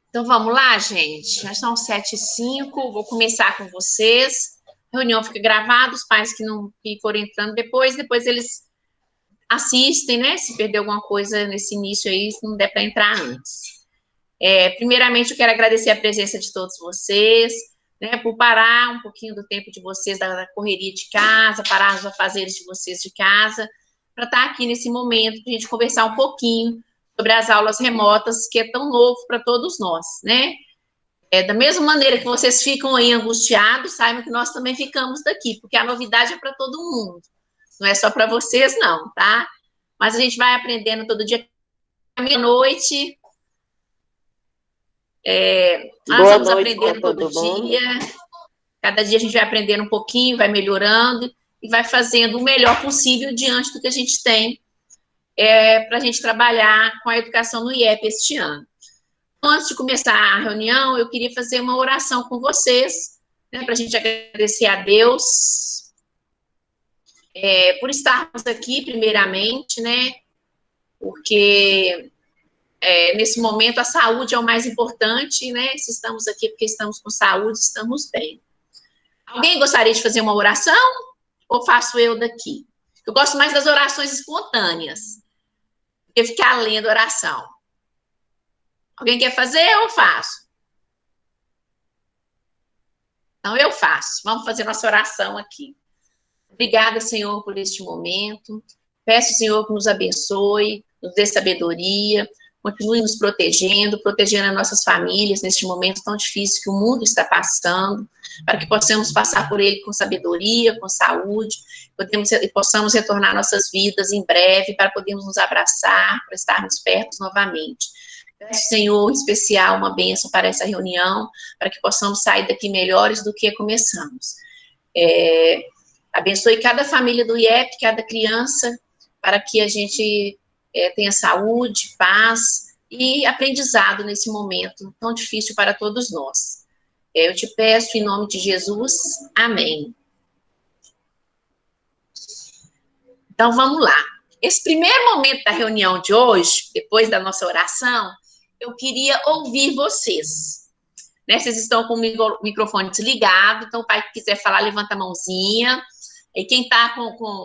Então vamos lá, gente. Já são 7h05, vou começar com vocês. A reunião fica gravada, os pais que forem entrando depois eles assistem, né? Se perder alguma coisa nesse início aí, se não der para entrar antes. Primeiramente, eu quero agradecer a presença de todos vocês, né? Por parar um pouquinho do tempo de vocês, da correria de casa, parar os afazeres de vocês de casa, para estar aqui nesse momento, para a gente conversar um pouquinho sobre as aulas remotas, que é tão novo para todos nós, né? Da mesma maneira que vocês ficam aí angustiados, saibam que nós também ficamos daqui, porque a novidade é para todo mundo, não é só para vocês, não, tá? Mas a gente vai aprendendo todo dia, meia-noite, nós Boa vamos noite para aprendendo todo todo mundo. dia, cada dia a gente vai aprendendo um pouquinho, vai melhorando e vai fazendo o melhor possível diante do que a gente tem para a gente trabalhar com a educação no IEP este ano. Antes de começar a reunião, eu queria fazer uma oração com vocês, né, para a gente agradecer a Deus por estarmos aqui, primeiramente, né, porque nesse momento a saúde é o mais importante, né, se estamos aqui porque estamos com saúde, estamos bem. Alguém gostaria de fazer uma oração? Ou faço eu daqui? Eu gosto mais das orações espontâneas, do que ficar lendo oração. Alguém quer fazer ou eu faço? Então, eu faço. Vamos fazer nossa oração aqui. Obrigada, Senhor, por este momento. Peço, Senhor, que nos abençoe, nos dê sabedoria, continue nos protegendo, protegendo as nossas famílias neste momento tão difícil que o mundo está passando, para que possamos passar por ele com sabedoria, com saúde, e possamos retornar nossas vidas em breve, para podermos nos abraçar, para estarmos perto novamente. Peço, Senhor, em especial, uma bênção para essa reunião, para que possamos sair daqui melhores do que começamos. Abençoe cada família do IEP, cada criança, para que a gente tenha saúde, paz e aprendizado nesse momento tão difícil para todos nós. Eu te peço em nome de Jesus, amém. Então, vamos lá. Esse primeiro momento da reunião de hoje, depois da nossa oração, eu queria ouvir vocês. Né? Vocês estão com o microfone desligado, então o pai que quiser falar, levanta a mãozinha. E quem está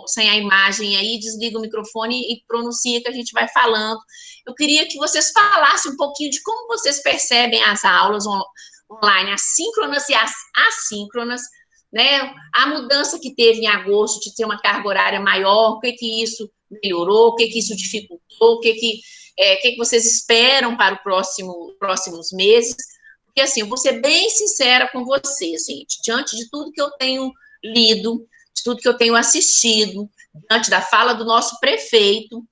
sem a imagem aí, desliga o microfone e pronuncia que a gente vai falando. Eu queria que vocês falassem um pouquinho de como vocês percebem as aulas online, as síncronas e as assíncronas, né? A mudança que teve em agosto de ter uma carga horária maior, o que isso melhorou, o que isso dificultou, o que vocês esperam para os próximos meses. Porque, assim, eu vou ser bem sincera com vocês, gente, diante de tudo que eu tenho lido, de tudo que eu tenho assistido, diante da fala do nosso prefeito,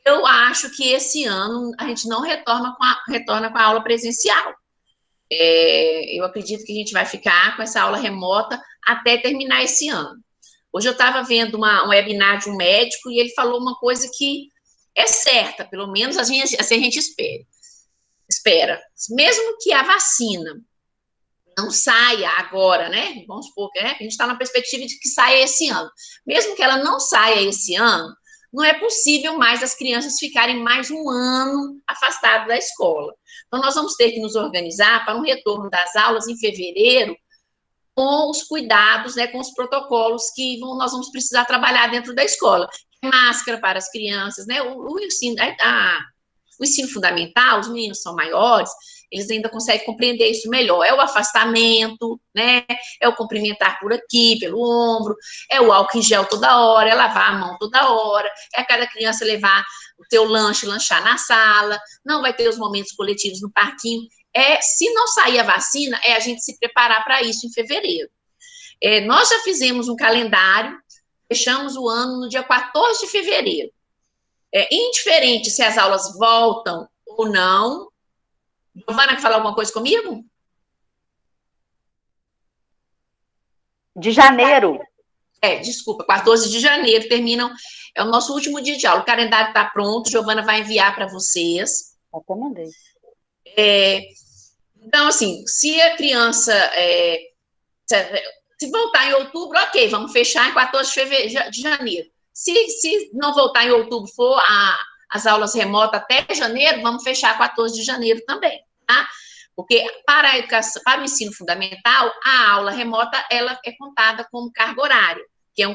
eu acho que esse ano a gente não retorna com a aula presencial. Eu acredito que a gente vai ficar com essa aula remota até terminar esse ano. Hoje eu estava vendo um webinar de um médico e ele falou uma coisa que é certa, pelo menos assim a gente espera. Mesmo que a vacina não saia agora, né? Vamos supor que a gente está na perspectiva de que saia esse ano. Mesmo que ela não saia esse ano, não é possível mais as crianças ficarem mais um ano afastadas da escola. Então, nós vamos ter que nos organizar para um retorno das aulas em fevereiro, com os cuidados, né, com os protocolos que nós vamos precisar trabalhar dentro da escola. Máscara para as crianças, né? O ensino fundamental, os meninos são maiores, eles ainda conseguem compreender isso melhor. É o afastamento, né? É o cumprimentar por aqui, pelo ombro, é o álcool em gel toda hora, é lavar a mão toda hora, é cada criança levar o seu lanche, lanchar na sala, não vai ter os momentos coletivos no parquinho. Se não sair a vacina, a gente se preparar para isso em fevereiro. Nós já fizemos um calendário, fechamos o ano no dia 14 de fevereiro. Indiferente se as aulas voltam ou não. Giovana, quer falar alguma coisa comigo? De janeiro. Desculpa, 14 de janeiro terminam, é o nosso último dia de aula. O calendário está pronto, Giovana vai enviar para vocês. Até mandei. Então, assim, se a criança se voltar em outubro, ok, vamos fechar em 14 de janeiro. Se não voltar em outubro, for as aulas remotas até janeiro, vamos fechar 14 de janeiro também, tá? Porque para a educação, para o ensino fundamental, a aula remota ela é contada como carga horária, que é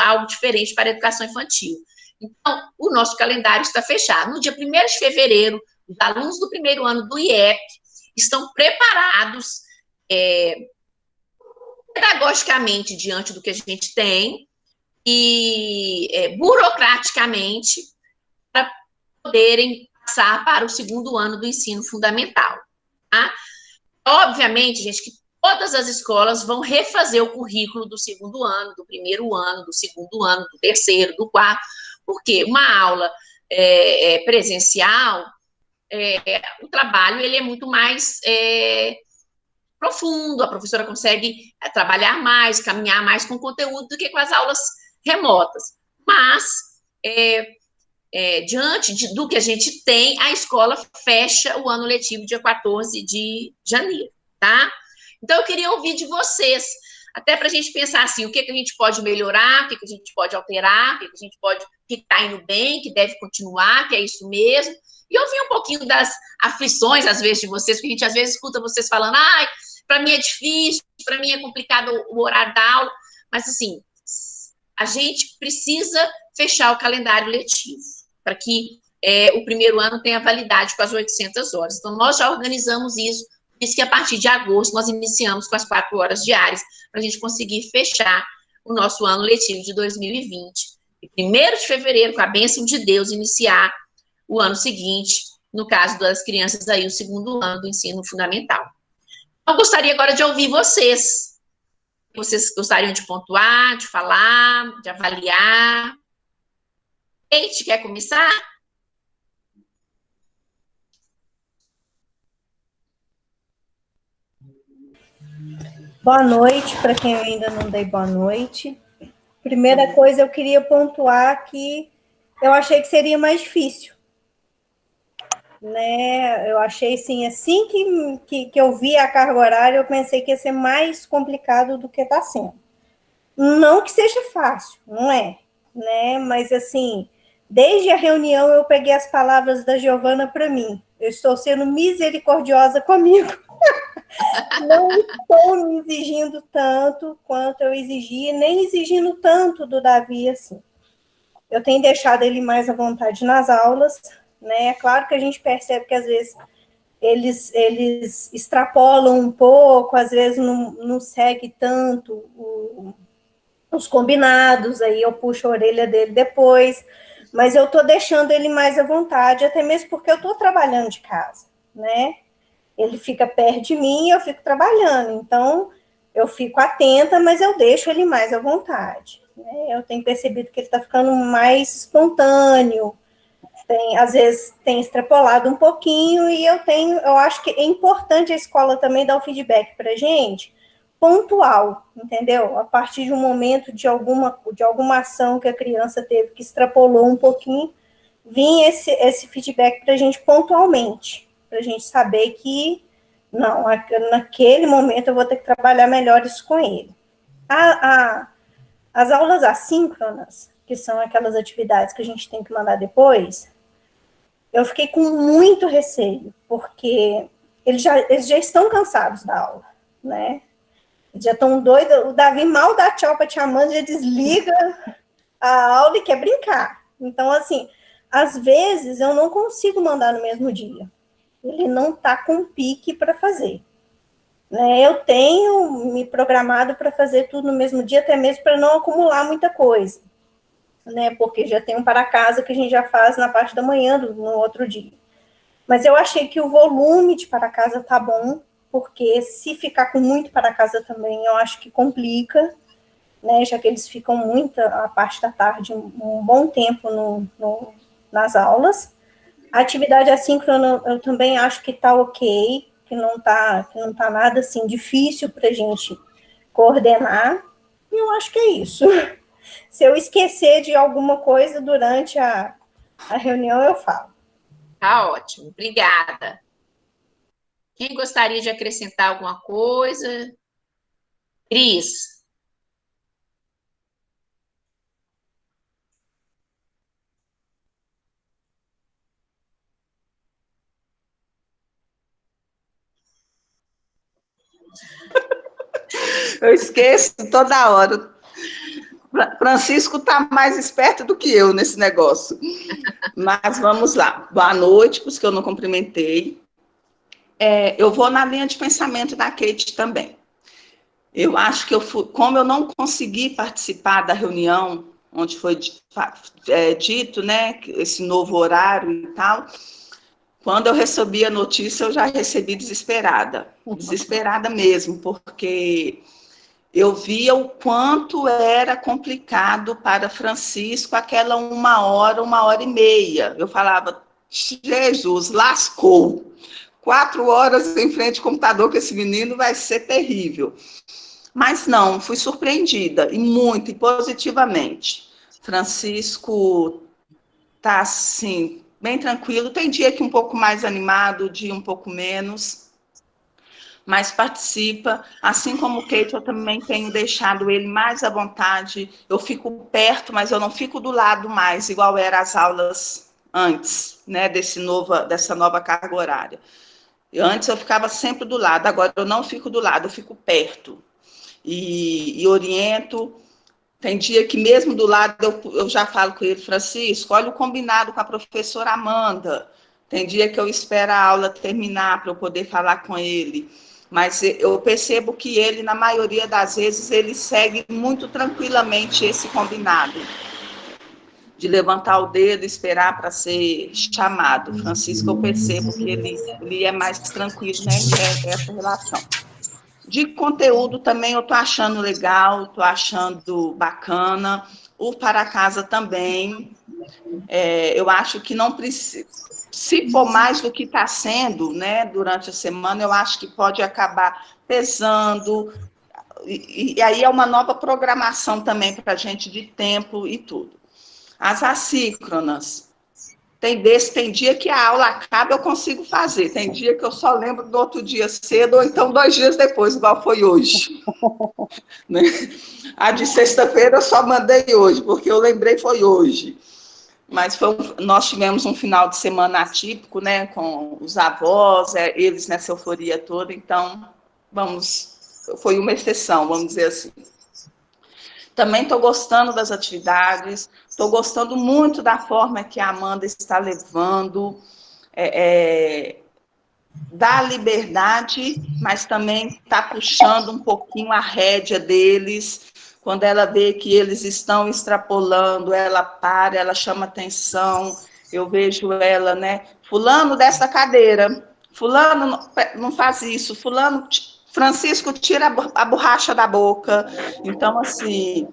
algo diferente para a educação infantil. Então, o nosso calendário está fechado. No dia 1º de fevereiro, os alunos do primeiro ano do IEP estão preparados pedagogicamente diante do que a gente tem e burocraticamente para poderem passar para o segundo ano do ensino fundamental. Tá? Obviamente, gente, que todas as escolas vão refazer o currículo do segundo ano, do primeiro ano, do segundo ano, do terceiro, do quarto, porque uma aula presencial, o trabalho ele é muito mais profundo, a professora consegue trabalhar mais, caminhar mais com o conteúdo do que com as aulas remotas. Mas, diante do que a gente tem, a escola fecha o ano letivo dia 14 de janeiro, tá? Então, eu queria ouvir de vocês, até para a gente pensar assim, o que a gente pode melhorar, o que a gente pode alterar, o que a gente pode, que está indo bem, que deve continuar, que é isso mesmo, e ouvir um pouquinho das aflições, às vezes, de vocês, porque a gente às vezes escuta vocês falando, ai, para mim é difícil, para mim é complicado o horário da aula, mas assim, a gente precisa fechar o calendário letivo, para que o primeiro ano tenha validade com as 800 horas. Então, nós já organizamos isso, por isso que a partir de agosto nós iniciamos com as 4 horas diárias, para a gente conseguir fechar o nosso ano letivo de 2020. E 1º de fevereiro, com a bênção de Deus, iniciar o ano seguinte, no caso das crianças aí, o segundo ano do ensino fundamental. Eu gostaria agora de ouvir vocês. Vocês gostariam de pontuar, de falar, de avaliar? Kate, quer começar? Boa noite, para quem eu ainda não dei boa noite. Primeira coisa, eu queria pontuar que eu achei que seria mais difícil. Né? Eu achei, assim que eu vi a carga horária, eu pensei que ia ser mais complicado do que está sendo. Não que seja fácil, não é, né? Mas, assim, desde a reunião eu peguei as palavras da Giovana para mim. Eu estou sendo misericordiosa comigo. Não estou me exigindo tanto quanto eu exigi, nem exigindo tanto do Davi, assim. Eu tenho deixado ele mais à vontade nas aulas, né? É claro que a gente percebe que, às vezes, eles extrapolam um pouco, às vezes não segue tanto os combinados, aí eu puxo a orelha dele depois, mas eu estou deixando ele mais à vontade, até mesmo porque eu estou trabalhando de casa, né? Ele fica perto de mim e eu fico trabalhando, então eu fico atenta, mas eu deixo ele mais à vontade. Né? Eu tenho percebido que ele está ficando mais espontâneo, às vezes tem extrapolado um pouquinho, e eu acho que é importante a escola também dar o feedback para a gente, pontual, entendeu? A partir de um momento de alguma ação que a criança teve que extrapolou um pouquinho, vinha esse feedback para a gente pontualmente, para a gente saber que, não, naquele momento eu vou ter que trabalhar melhor isso com ele. As aulas assíncronas, que são aquelas atividades que a gente tem que mandar depois, eu fiquei com muito receio, porque eles já estão cansados da aula, né? Já estão doidos, o Davi mal dá tchau para a tia Amanda, já desliga a aula e quer brincar. Então, assim, às vezes eu não consigo mandar no mesmo dia. Ele não está com pique para fazer. Né? Eu tenho me programado para fazer tudo no mesmo dia, até mesmo para não acumular muita coisa. Né? Porque já tem um para casa que a gente já faz na parte da manhã, no outro dia. Mas eu achei que o volume de para casa tá bom, porque se ficar com muito para casa também, eu acho que complica, né? Já que eles ficam muito a parte da tarde, um bom tempo nas aulas. A atividade assíncrona eu também acho que tá ok, que não tá nada assim difícil para a gente coordenar. E eu acho que é isso. Se eu esquecer de alguma coisa durante a reunião, eu falo. Tá ótimo, obrigada. Quem gostaria de acrescentar alguma coisa? Cris? Eu esqueço toda hora. Francisco está mais esperto do que eu nesse negócio. Mas vamos lá. Boa noite, para os que eu não cumprimentei. Eu vou na linha de pensamento da Kate também. Eu acho que como eu não consegui participar da reunião, onde foi dito, né, esse novo horário e tal, quando eu recebi a notícia, eu já recebi desesperada mesmo, porque eu via o quanto era complicado para Francisco aquela 1 hora e meia. Eu falava, Jesus, lascou. 4 horas em frente ao computador com esse menino vai ser terrível. Mas não, fui surpreendida, e muito, e positivamente. Francisco está, assim, bem tranquilo. Tem dia que um pouco mais animado, dia um pouco menos, mas participa. Assim como o Kate, eu também tenho deixado ele mais à vontade. Eu fico perto, mas eu não fico do lado mais, igual eram as aulas antes, né, dessa nova carga horária. Antes eu ficava sempre do lado, agora eu não fico do lado, eu fico perto. E oriento. Tem dia que mesmo do lado eu já falo com ele, Francisco, olha o combinado com a professora Amanda. Tem dia que eu espero a aula terminar para eu poder falar com ele. Mas eu percebo que ele, na maioria das vezes, ele segue muito tranquilamente esse combinado. De levantar o dedo e esperar para ser chamado. Francisco, eu percebo que ele é mais tranquilo, né, essa relação. De conteúdo também eu estou achando legal, estou achando bacana. O para casa também. Eu acho que não precisa. Se for mais do que está sendo, né, durante a semana, eu acho que pode acabar pesando. E aí é uma nova programação também para a gente de tempo e tudo. As assíncronas. Tem dia que a aula acaba, eu consigo fazer. Tem dia que eu só lembro do outro dia cedo, ou então 2 dias depois, igual foi hoje. Né? A de sexta-feira eu só mandei hoje, porque eu lembrei foi hoje. Mas nós tivemos um final de semana atípico, né, com os avós, eles nessa euforia toda, então foi uma exceção, vamos dizer assim. Também estou gostando das atividades, estou gostando muito da forma que a Amanda está levando, da liberdade, mas também está puxando um pouquinho a rédea deles. Quando ela vê que eles estão extrapolando, ela para, ela chama atenção. Eu vejo ela, né? Fulano, dessa cadeira. Fulano, não faz isso. Fulano, Francisco, tira a borracha da boca. Então, assim,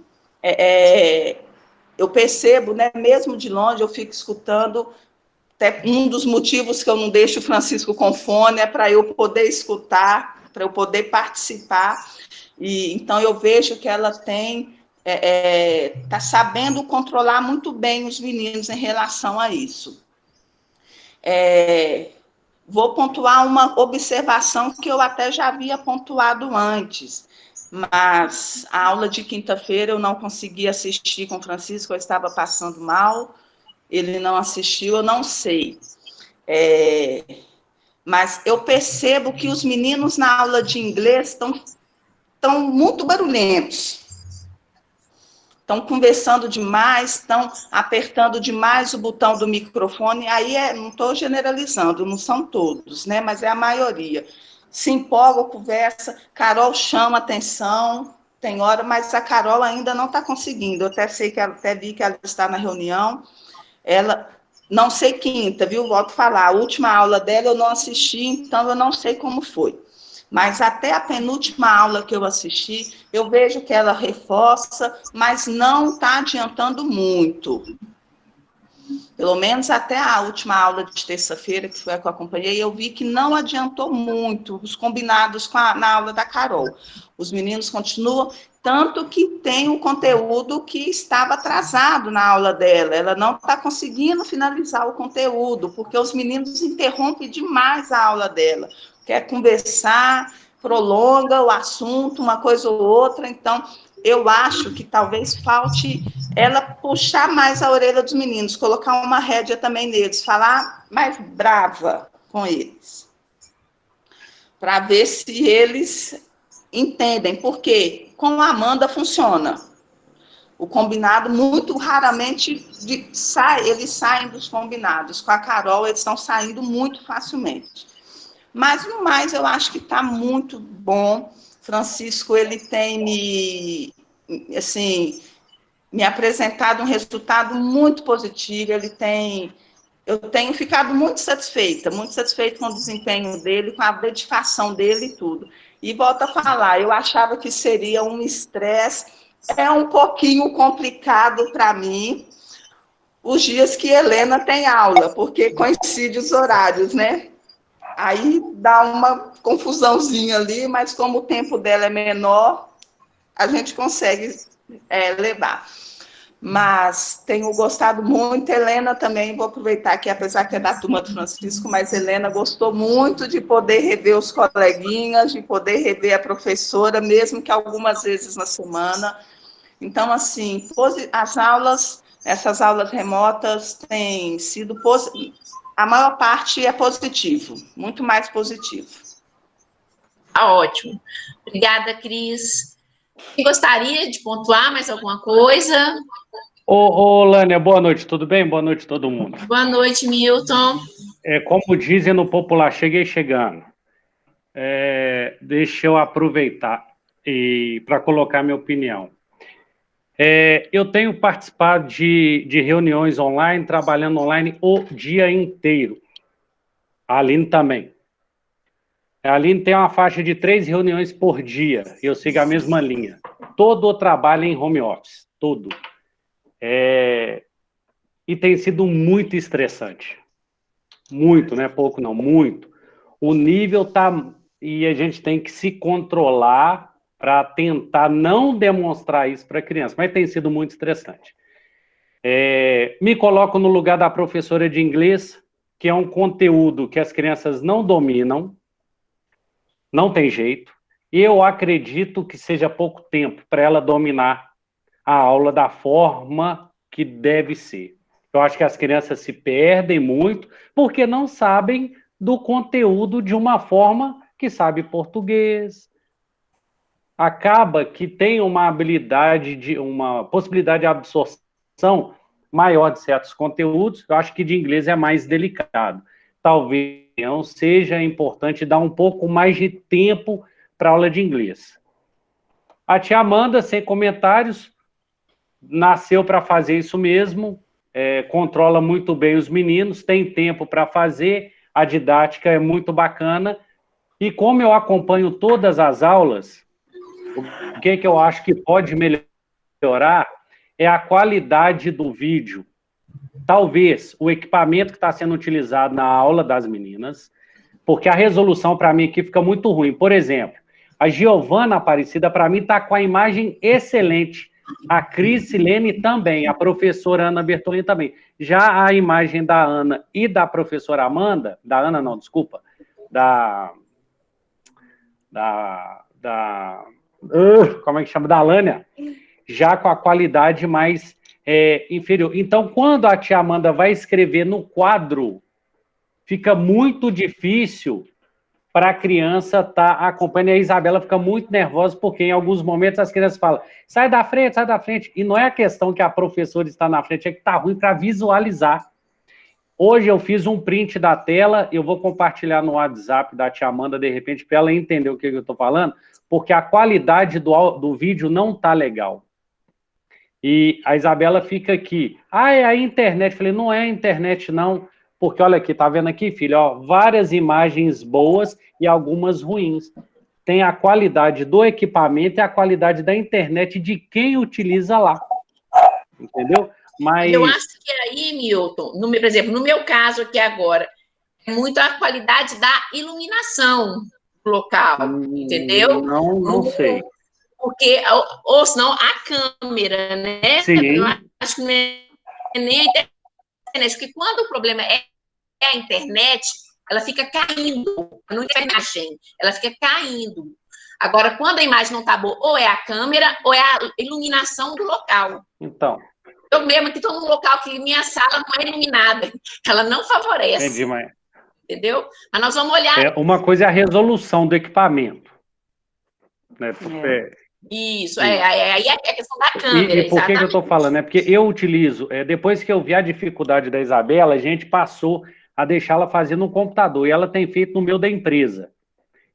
eu percebo, né? Mesmo de longe, eu fico escutando. Até um dos motivos que eu não deixo o Francisco com fone é para eu poder escutar, para eu poder participar. E então eu vejo que ela está sabendo controlar muito bem os meninos em relação a isso. Vou pontuar uma observação que eu até já havia pontuado antes, mas a aula de quinta-feira eu não consegui assistir com o Francisco, eu estava passando mal, ele não assistiu, eu não sei. Mas eu percebo que os meninos na aula de inglês estão muito barulhentos. Estão conversando demais, estão apertando demais o botão do microfone. Aí não estou generalizando, não são todos, né? Mas é a maioria. Se empolga, conversa, Carol chama atenção, tem hora, mas a Carol ainda não está conseguindo. Eu até vi que ela está na reunião. Ela, não sei quinta, viu? Volto a falar, a última aula dela eu não assisti, então eu não sei como foi. Mas até a penúltima aula que eu assisti, eu vejo que ela reforça, mas não está adiantando muito. Pelo menos até a última aula de terça-feira, que foi a que eu acompanhei, eu vi que não adiantou muito os combinados na aula da Carol. Os meninos continuam, tanto que tem um conteúdo que estava atrasado na aula dela. Ela não está conseguindo finalizar o conteúdo, porque os meninos interrompem demais a aula dela. Quer conversar, prolonga o assunto, uma coisa ou outra. Então, eu acho que talvez falte ela puxar mais a orelha dos meninos, colocar uma rédea também neles, falar mais brava com eles, para ver se eles entendem, porque com a Amanda funciona. O combinado, muito raramente, eles saem dos combinados. Com a Carol, eles estão saindo muito facilmente. Mas, no mais, eu acho que está muito bom. Francisco, ele tem me apresentado um resultado muito positivo. Eu tenho ficado muito satisfeita com o desempenho dele, com a dedicação dele e tudo. E volto a falar, eu achava que seria um estresse, é um pouquinho complicado para mim, os dias que Helena tem aula, porque coincide os horários, né? Aí dá uma confusãozinha ali, mas como o tempo dela é menor, a gente consegue levar. Mas tenho gostado muito. Helena também, vou aproveitar aqui, apesar que é da turma do Francisco, mas Helena gostou muito de poder rever os coleguinhas, de poder rever a professora, mesmo que algumas vezes na semana. Então, assim, essas aulas remotas têm sido, a maior parte é positivo, muito mais positivo. Tá ótimo. Obrigada, Cris. Quem gostaria de pontuar mais alguma coisa? Ô, Lânia, boa noite, tudo bem? Boa noite, todo mundo. Boa noite, Milton. Como dizem no popular, cheguei chegando. Deixa eu aproveitar para colocar minha opinião. Eu tenho participado de reuniões online, trabalhando online o dia inteiro. A Aline também. A Aline tem uma faixa de 3 reuniões por dia. Eu sigo a mesma linha. Todo o trabalho em home office. Todo. E tem sido muito estressante. Muito, não é pouco não, muito. O nível tá... E a gente tem que se controlar para tentar não demonstrar isso para a criança, mas tem sido muito estressante. Me coloco no lugar da professora de inglês, que é um conteúdo que as crianças não dominam, não tem jeito, e eu acredito que seja pouco tempo para ela dominar a aula da forma que deve ser. Eu acho que as crianças se perdem muito porque não sabem do conteúdo de uma forma que sabe português. Acaba que tem uma possibilidade de absorção maior de certos conteúdos. Eu acho que de inglês é mais delicado. Talvez seja importante dar um pouco mais de tempo para a aula de inglês. A tia Amanda, sem comentários, nasceu para fazer isso mesmo, controla muito bem os meninos, tem tempo para fazer, a didática é muito bacana, e como eu acompanho todas as aulas, o que eu acho que pode melhorar é a qualidade do vídeo. Talvez o equipamento que está sendo utilizado na aula das meninas, porque a resolução para mim aqui fica muito ruim. Por exemplo, a Giovana Aparecida, para mim, está com a imagem excelente. A Cris Silene também, a professora Ana Bertolini também. Já a imagem da Ana e da professora Amanda, da Ana não, desculpa, como é que chama? Da Lânia, já com a qualidade mais inferior. Então, quando a tia Amanda vai escrever no quadro, fica muito difícil para a criança estar acompanhando. E a Isabela fica muito nervosa, porque em alguns momentos as crianças falam, sai da frente. E não é a questão que a professora está na frente, é que está ruim para visualizar. Hoje eu fiz um print da tela, eu vou compartilhar no WhatsApp da tia Amanda, de repente, para ela entender o que eu estou falando, porque a qualidade do vídeo não está legal. E a Isabela fica aqui, é a internet. Eu falei, não é a internet, não. Porque, olha aqui, tá vendo aqui, filho? Ó, várias imagens boas e algumas ruins. Tem a qualidade do equipamento e a qualidade da internet de quem utiliza lá. Entendeu? Mas... Eu acho que aí, Milton, por exemplo, no meu caso aqui agora, é muito a qualidade da iluminação local, entendeu? Não sei. Porque, ou senão, a câmera, né? Sim. Eu acho que não é nem a internet, porque quando o problema é a internet, ela fica caindo, não é a imagem, ela fica caindo. Agora, quando a imagem não está boa, ou é a câmera, ou é a iluminação do local. Então. Eu mesmo que estou num local que minha sala não é iluminada, ela não favorece. Entendi, mãe. Entendeu? Mas nós vamos olhar. Uma coisa é a resolução do equipamento. Né? Isso, aí é a questão da câmera, E por que eu estou falando? É porque eu utilizo, depois que eu vi a dificuldade da Isabela, a gente passou a deixá-la fazer no computador, e ela tem feito no meu da empresa.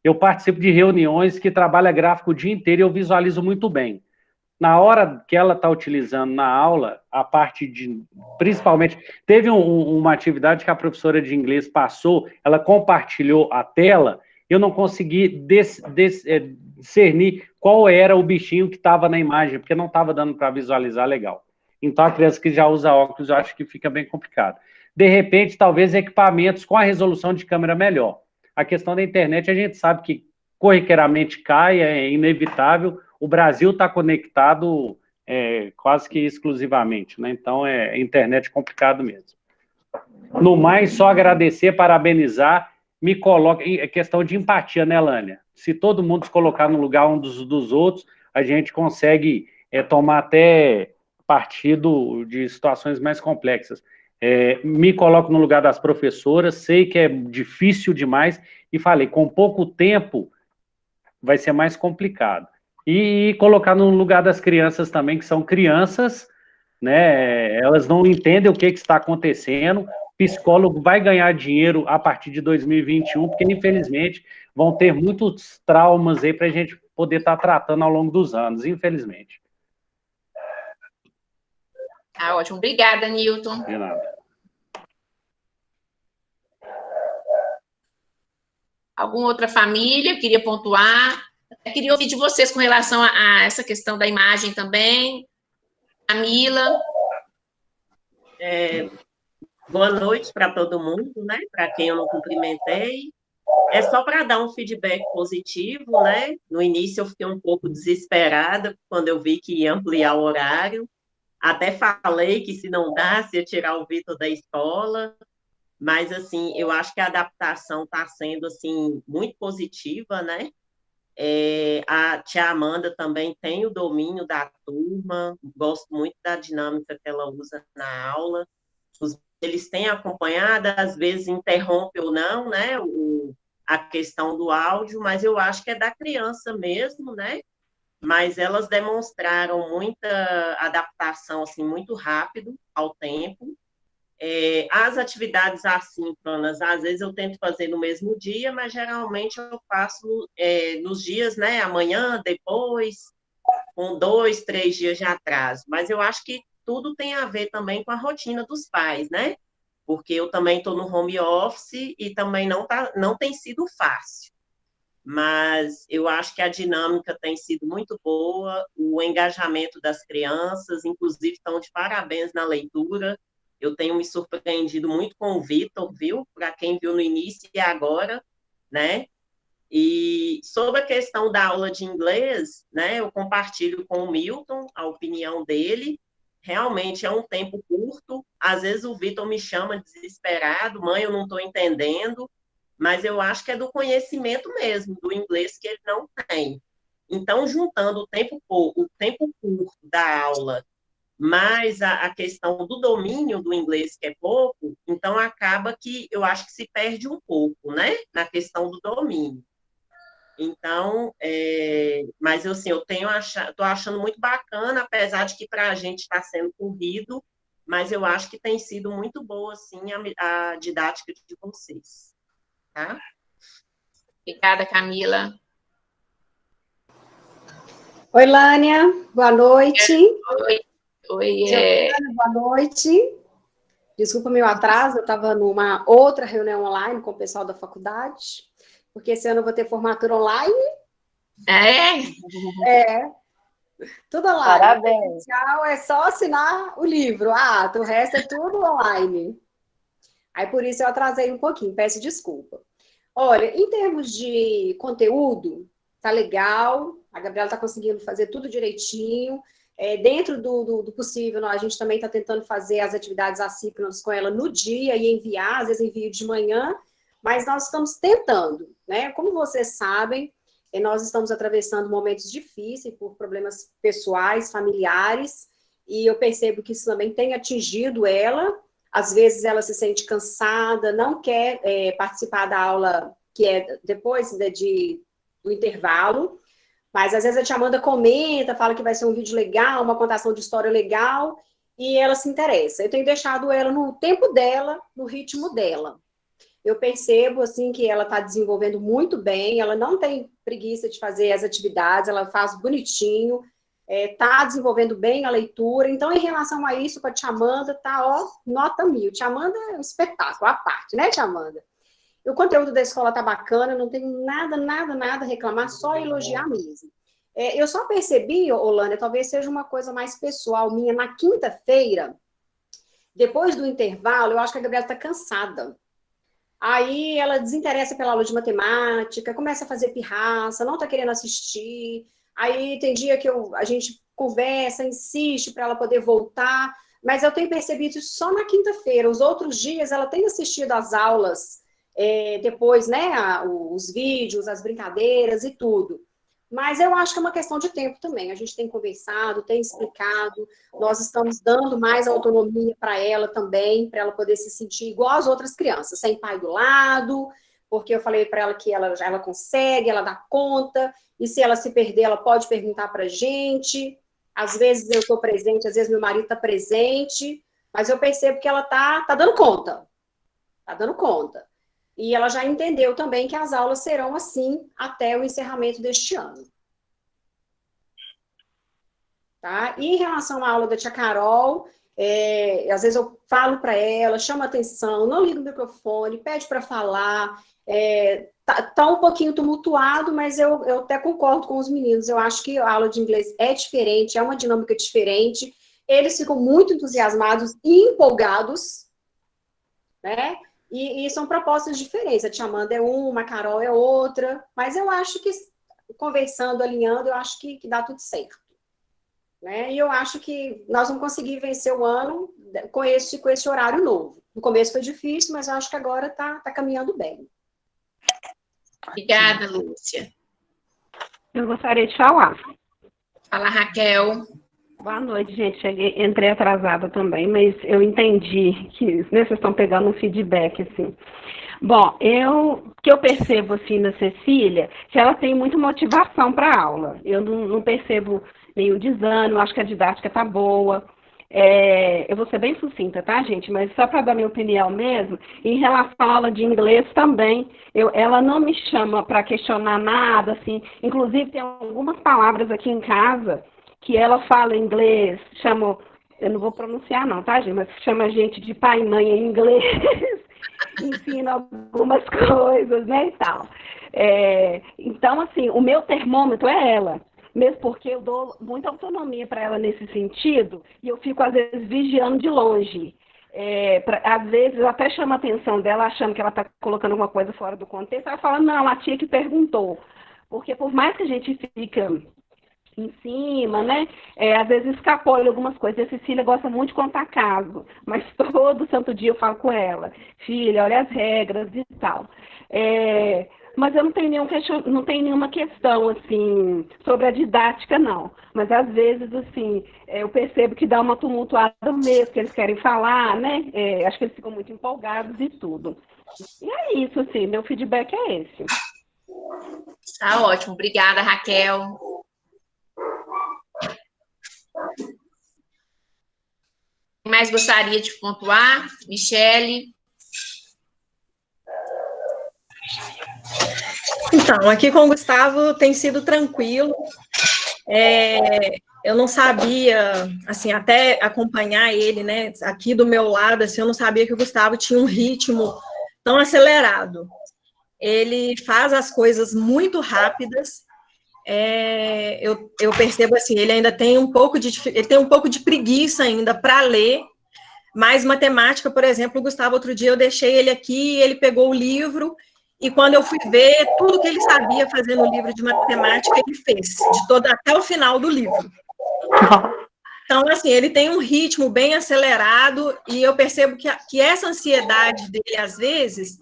Eu participo de reuniões que trabalha gráfico o dia inteiro e eu visualizo muito bem. Na hora que ela está utilizando na aula, a parte de, principalmente, teve uma atividade que a professora de inglês passou, ela compartilhou a tela, eu não consegui discernir qual era o bichinho que estava na imagem, porque não estava dando para visualizar legal. Então, a criança que já usa óculos, eu acho que fica bem complicado. De repente, talvez equipamentos com a resolução de câmera melhor. A questão da internet, a gente sabe que corriqueiramente cai, é inevitável. O Brasil está conectado quase que exclusivamente, né? Então, internet complicado mesmo. No mais, só agradecer, parabenizar, me coloca. É questão de empatia, né, Lânia? Se todo mundo se colocar no lugar um dos outros, a gente consegue tomar até partido de situações mais complexas. Me coloco no lugar das professoras, sei que é difícil demais, e falei, com pouco tempo vai ser mais complicado. E colocar no lugar das crianças também, que são crianças, né? Elas não entendem o que está acontecendo. Psicólogo vai ganhar dinheiro a partir de 2021, porque, infelizmente, vão ter muitos traumas aí para a gente poder estar tratando ao longo dos anos, infelizmente. Ah, ótimo. Obrigada, Newton. De nada. Alguma outra família queria pontuar? Eu queria ouvir de vocês com relação a essa questão da imagem também. Camila. Boa noite para todo mundo, né? Para quem eu não cumprimentei. É só para dar um feedback positivo, né? No início eu fiquei um pouco desesperada quando eu vi que ia ampliar o horário. Até falei que se não desse, ia tirar o Vitor da escola. Mas, assim, eu acho que a adaptação está sendo, assim, muito positiva, né? A tia Amanda também tem o domínio da turma, gosto muito da dinâmica que ela usa na aula. Eles têm acompanhado, às vezes interrompe ou não, né? A questão do áudio, mas eu acho que é da criança mesmo, né? Mas elas demonstraram muita adaptação, assim, muito rápido ao tempo. As atividades assíncronas, às vezes eu tento fazer no mesmo dia, mas geralmente eu faço nos dias, né, amanhã, depois, com 2, 3 dias de atraso. Mas eu acho que tudo tem a ver também com a rotina dos pais, né? Porque eu também estou no home office e também não tem sido fácil. Mas eu acho que a dinâmica tem sido muito boa, o engajamento das crianças, inclusive estão de parabéns na leitura. Eu tenho me surpreendido muito com o Vitor, viu? Para quem viu no início e agora, né? E sobre a questão da aula de inglês, né? Eu compartilho com o Milton a opinião dele. Realmente é um tempo curto. Às vezes o Vitor me chama desesperado, mãe, eu não estou entendendo. Mas eu acho que é do conhecimento mesmo, do inglês que ele não tem. Então, juntando o tempo curto da aula mais a questão do domínio do inglês, que é pouco, então acaba que eu acho que se perde um pouco, né, na questão do domínio. Então, mas assim, estou achando muito bacana, apesar de que para a gente está sendo corrido, mas eu acho que tem sido muito boa, assim, a didática de vocês. Tá? Obrigada, Camila. Oi, Lânia, boa noite. Oi. Giovana, boa noite. Desculpa meu atraso, eu estava numa outra reunião online com o pessoal da faculdade, porque esse ano eu vou ter formatura online. Tudo online. Parabéns. O é só assinar o livro. O resto é tudo online. Aí, por isso, eu atrasei um pouquinho, peço desculpa. Olha, em termos de conteúdo, tá legal, a Gabriela tá conseguindo fazer tudo direitinho, dentro do possível, a gente também está tentando fazer as atividades assíncronas com ela no dia e enviar, às vezes envio de manhã, mas nós estamos tentando, né? Como vocês sabem, nós estamos atravessando momentos difíceis por problemas pessoais, familiares, e eu percebo que isso também tem atingido ela. Às vezes ela se sente cansada, não quer participar da aula que é depois do intervalo, Mas às vezes a tia Amanda comenta, fala que vai ser um vídeo legal, uma contação de história legal, e ela se interessa. Eu tenho deixado ela no tempo dela, no ritmo dela. Eu percebo, assim, que ela está desenvolvendo muito bem, ela não tem preguiça de fazer as atividades, ela faz bonitinho, está desenvolvendo bem a leitura. Então, em relação a isso, com a tia Amanda, tá, ó, nota 1000. Tia Amanda é um espetáculo, à parte, né, tia Amanda? O conteúdo da escola tá bacana, não tenho nada a reclamar, só elogiar mesmo. Eu só percebi, Olânia, talvez seja uma coisa mais pessoal minha, na quinta-feira, depois do intervalo, eu acho que a Gabriela está cansada. Aí ela desinteressa pela aula de matemática, começa a fazer pirraça, não está querendo assistir. Aí tem dia que a gente conversa, insiste para ela poder voltar, mas eu tenho percebido isso só na quinta-feira. Os outros dias ela tem assistido às aulas, depois, né, os vídeos, as brincadeiras e tudo. Mas eu acho que é uma questão de tempo também. A gente tem conversado, tem explicado, nós estamos dando mais autonomia para ela também, para ela poder se sentir igual às outras crianças, sem pai do lado, porque eu falei para ela que ela consegue, ela dá conta, e se ela se perder, ela pode perguntar para a gente. Às vezes eu estou presente, às vezes meu marido está presente, mas eu percebo que ela tá dando conta. Está dando conta. E ela já entendeu também que as aulas serão assim até o encerramento deste ano. Tá? E em relação à aula da tia Carol, às vezes eu falo para ela, chama atenção, não liga o microfone, pede para falar. Tá um pouquinho tumultuado, mas eu até concordo com os meninos. Eu acho que a aula de inglês é diferente, é uma dinâmica diferente. Eles ficam muito entusiasmados e empolgados, né? E são propostas diferentes. A tia Amanda é uma, a Carol é outra. Mas eu acho que, conversando, alinhando, eu acho que dá tudo certo. Né? E eu acho que nós vamos conseguir vencer o ano com esse horário novo. No começo foi difícil, mas eu acho que agora tá caminhando bem. Obrigada, Lúcia. Eu gostaria de falar. Fala, Raquel. Boa noite, gente. Entrei atrasada também, mas eu entendi que vocês estão pegando um feedback, assim. Bom, o que eu percebo, assim, na Cecília, que ela tem muita motivação para a aula. Eu não percebo nenhum desânimo, acho que a didática está boa. Eu vou ser bem sucinta, tá, gente? Mas só para dar minha opinião mesmo, em relação à aula de inglês também, ela não me chama para questionar nada, assim. Inclusive, tem algumas palavras aqui em casa que ela fala inglês, eu não vou pronunciar não, tá, gente? Mas chama a gente de pai e mãe em inglês, ensina algumas coisas, né, e tal. Então, assim, o meu termômetro é ela, mesmo porque eu dou muita autonomia para ela nesse sentido, e eu fico, às vezes, vigiando de longe. Às vezes, eu até chamo a atenção dela, achando que ela está colocando alguma coisa fora do contexto, ela fala, não, a tia que perguntou. Porque por mais que a gente fica em cima, né? Às vezes escapole algumas coisas. A Cecília gosta muito de contar caso, mas todo santo dia eu falo com ela, filha, olha as regras e tal. Mas eu não tenho nenhuma questão, assim, sobre a didática, não. Mas às vezes, assim, eu percebo que dá uma tumultuada mesmo, que eles querem falar, né? Acho que eles ficam muito empolgados e tudo. E é isso, assim, meu feedback é esse. Tá ótimo. Obrigada, Raquel. Quem mais gostaria de pontuar? Michele? Então, aqui com o Gustavo tem sido tranquilo. Eu não sabia, assim, até acompanhar ele, né, aqui do meu lado, assim, eu não sabia que o Gustavo tinha um ritmo tão acelerado. Ele faz as coisas muito rápidas. Eu percebo assim, ele ainda tem um pouco de preguiça ainda para ler, mas matemática, por exemplo, o Gustavo, outro dia eu deixei ele aqui, ele pegou o livro, e quando eu fui ver, tudo que ele sabia fazer no livro de matemática, ele fez, até o final do livro. Então, assim, ele tem um ritmo bem acelerado, e eu percebo que essa ansiedade dele, às vezes,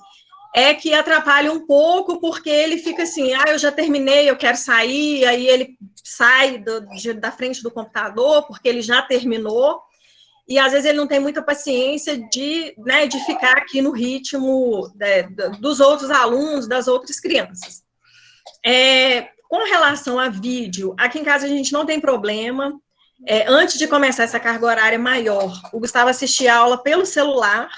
que atrapalha um pouco, porque ele fica assim, eu já terminei, eu quero sair, aí ele sai da frente do computador, porque ele já terminou, e às vezes ele não tem muita paciência de ficar aqui no ritmo dos outros alunos, das outras crianças. com relação a vídeo, aqui em casa a gente não tem problema. Antes de começar essa carga horária maior, o Gustavo assistia a aula pelo celular,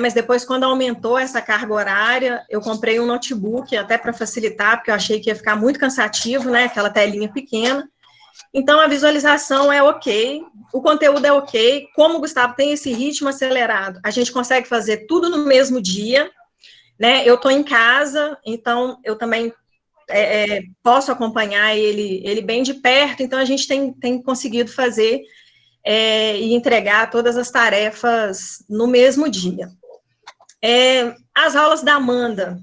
mas depois, quando aumentou essa carga horária, eu comprei um notebook até para facilitar, porque eu achei que ia ficar muito cansativo, né? Aquela telinha pequena. Então, a visualização é ok, o conteúdo é ok. Como o Gustavo tem esse ritmo acelerado, a gente consegue fazer tudo no mesmo dia, né? Eu estou em casa, então eu também posso acompanhar ele bem de perto, então a gente tem conseguido fazer e entregar todas as tarefas no mesmo dia. As aulas da Amanda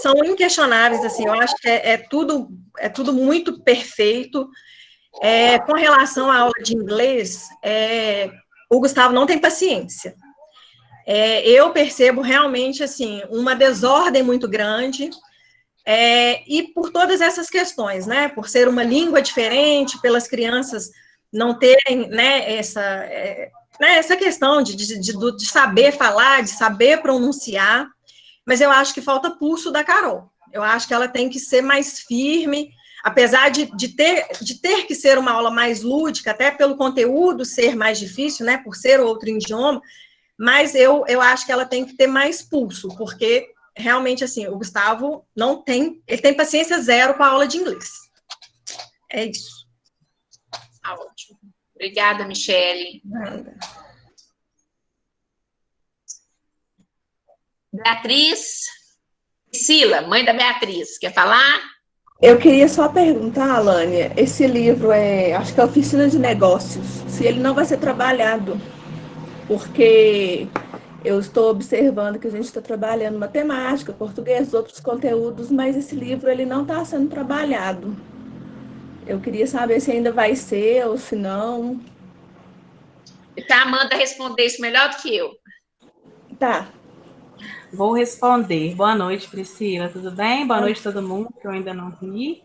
são inquestionáveis, assim, eu acho que é tudo muito perfeito. Com relação à aula de inglês, o Gustavo não tem paciência. Eu percebo realmente, assim, uma desordem muito grande, e por todas essas questões, né, por ser uma língua diferente, pelas crianças não terem, né, essa questão de saber falar, de saber pronunciar, mas eu acho que falta pulso da Carol. Eu acho que ela tem que ser mais firme, apesar de ter que ser uma aula mais lúdica, até pelo conteúdo ser mais difícil, né, por ser outro idioma, mas eu acho que ela tem que ter mais pulso, porque realmente, assim, o Gustavo ele tem paciência zero com a aula de inglês. É isso. Ótimo. Obrigada, Michele. Nada. Beatriz, Priscila, mãe da Beatriz, quer falar? Eu queria só perguntar, Alânia, esse livro acho que é Oficina de Negócios, se ele não vai ser trabalhado, porque eu estou observando que a gente está trabalhando matemática, português, outros conteúdos, mas esse livro ele não está sendo trabalhado. Eu queria saber se ainda vai ser ou se não. Tá, a Amanda responder isso melhor do que eu. Tá. Vou responder. Boa noite, Priscila, tudo bem? Boa noite a todo mundo, que eu ainda não vi.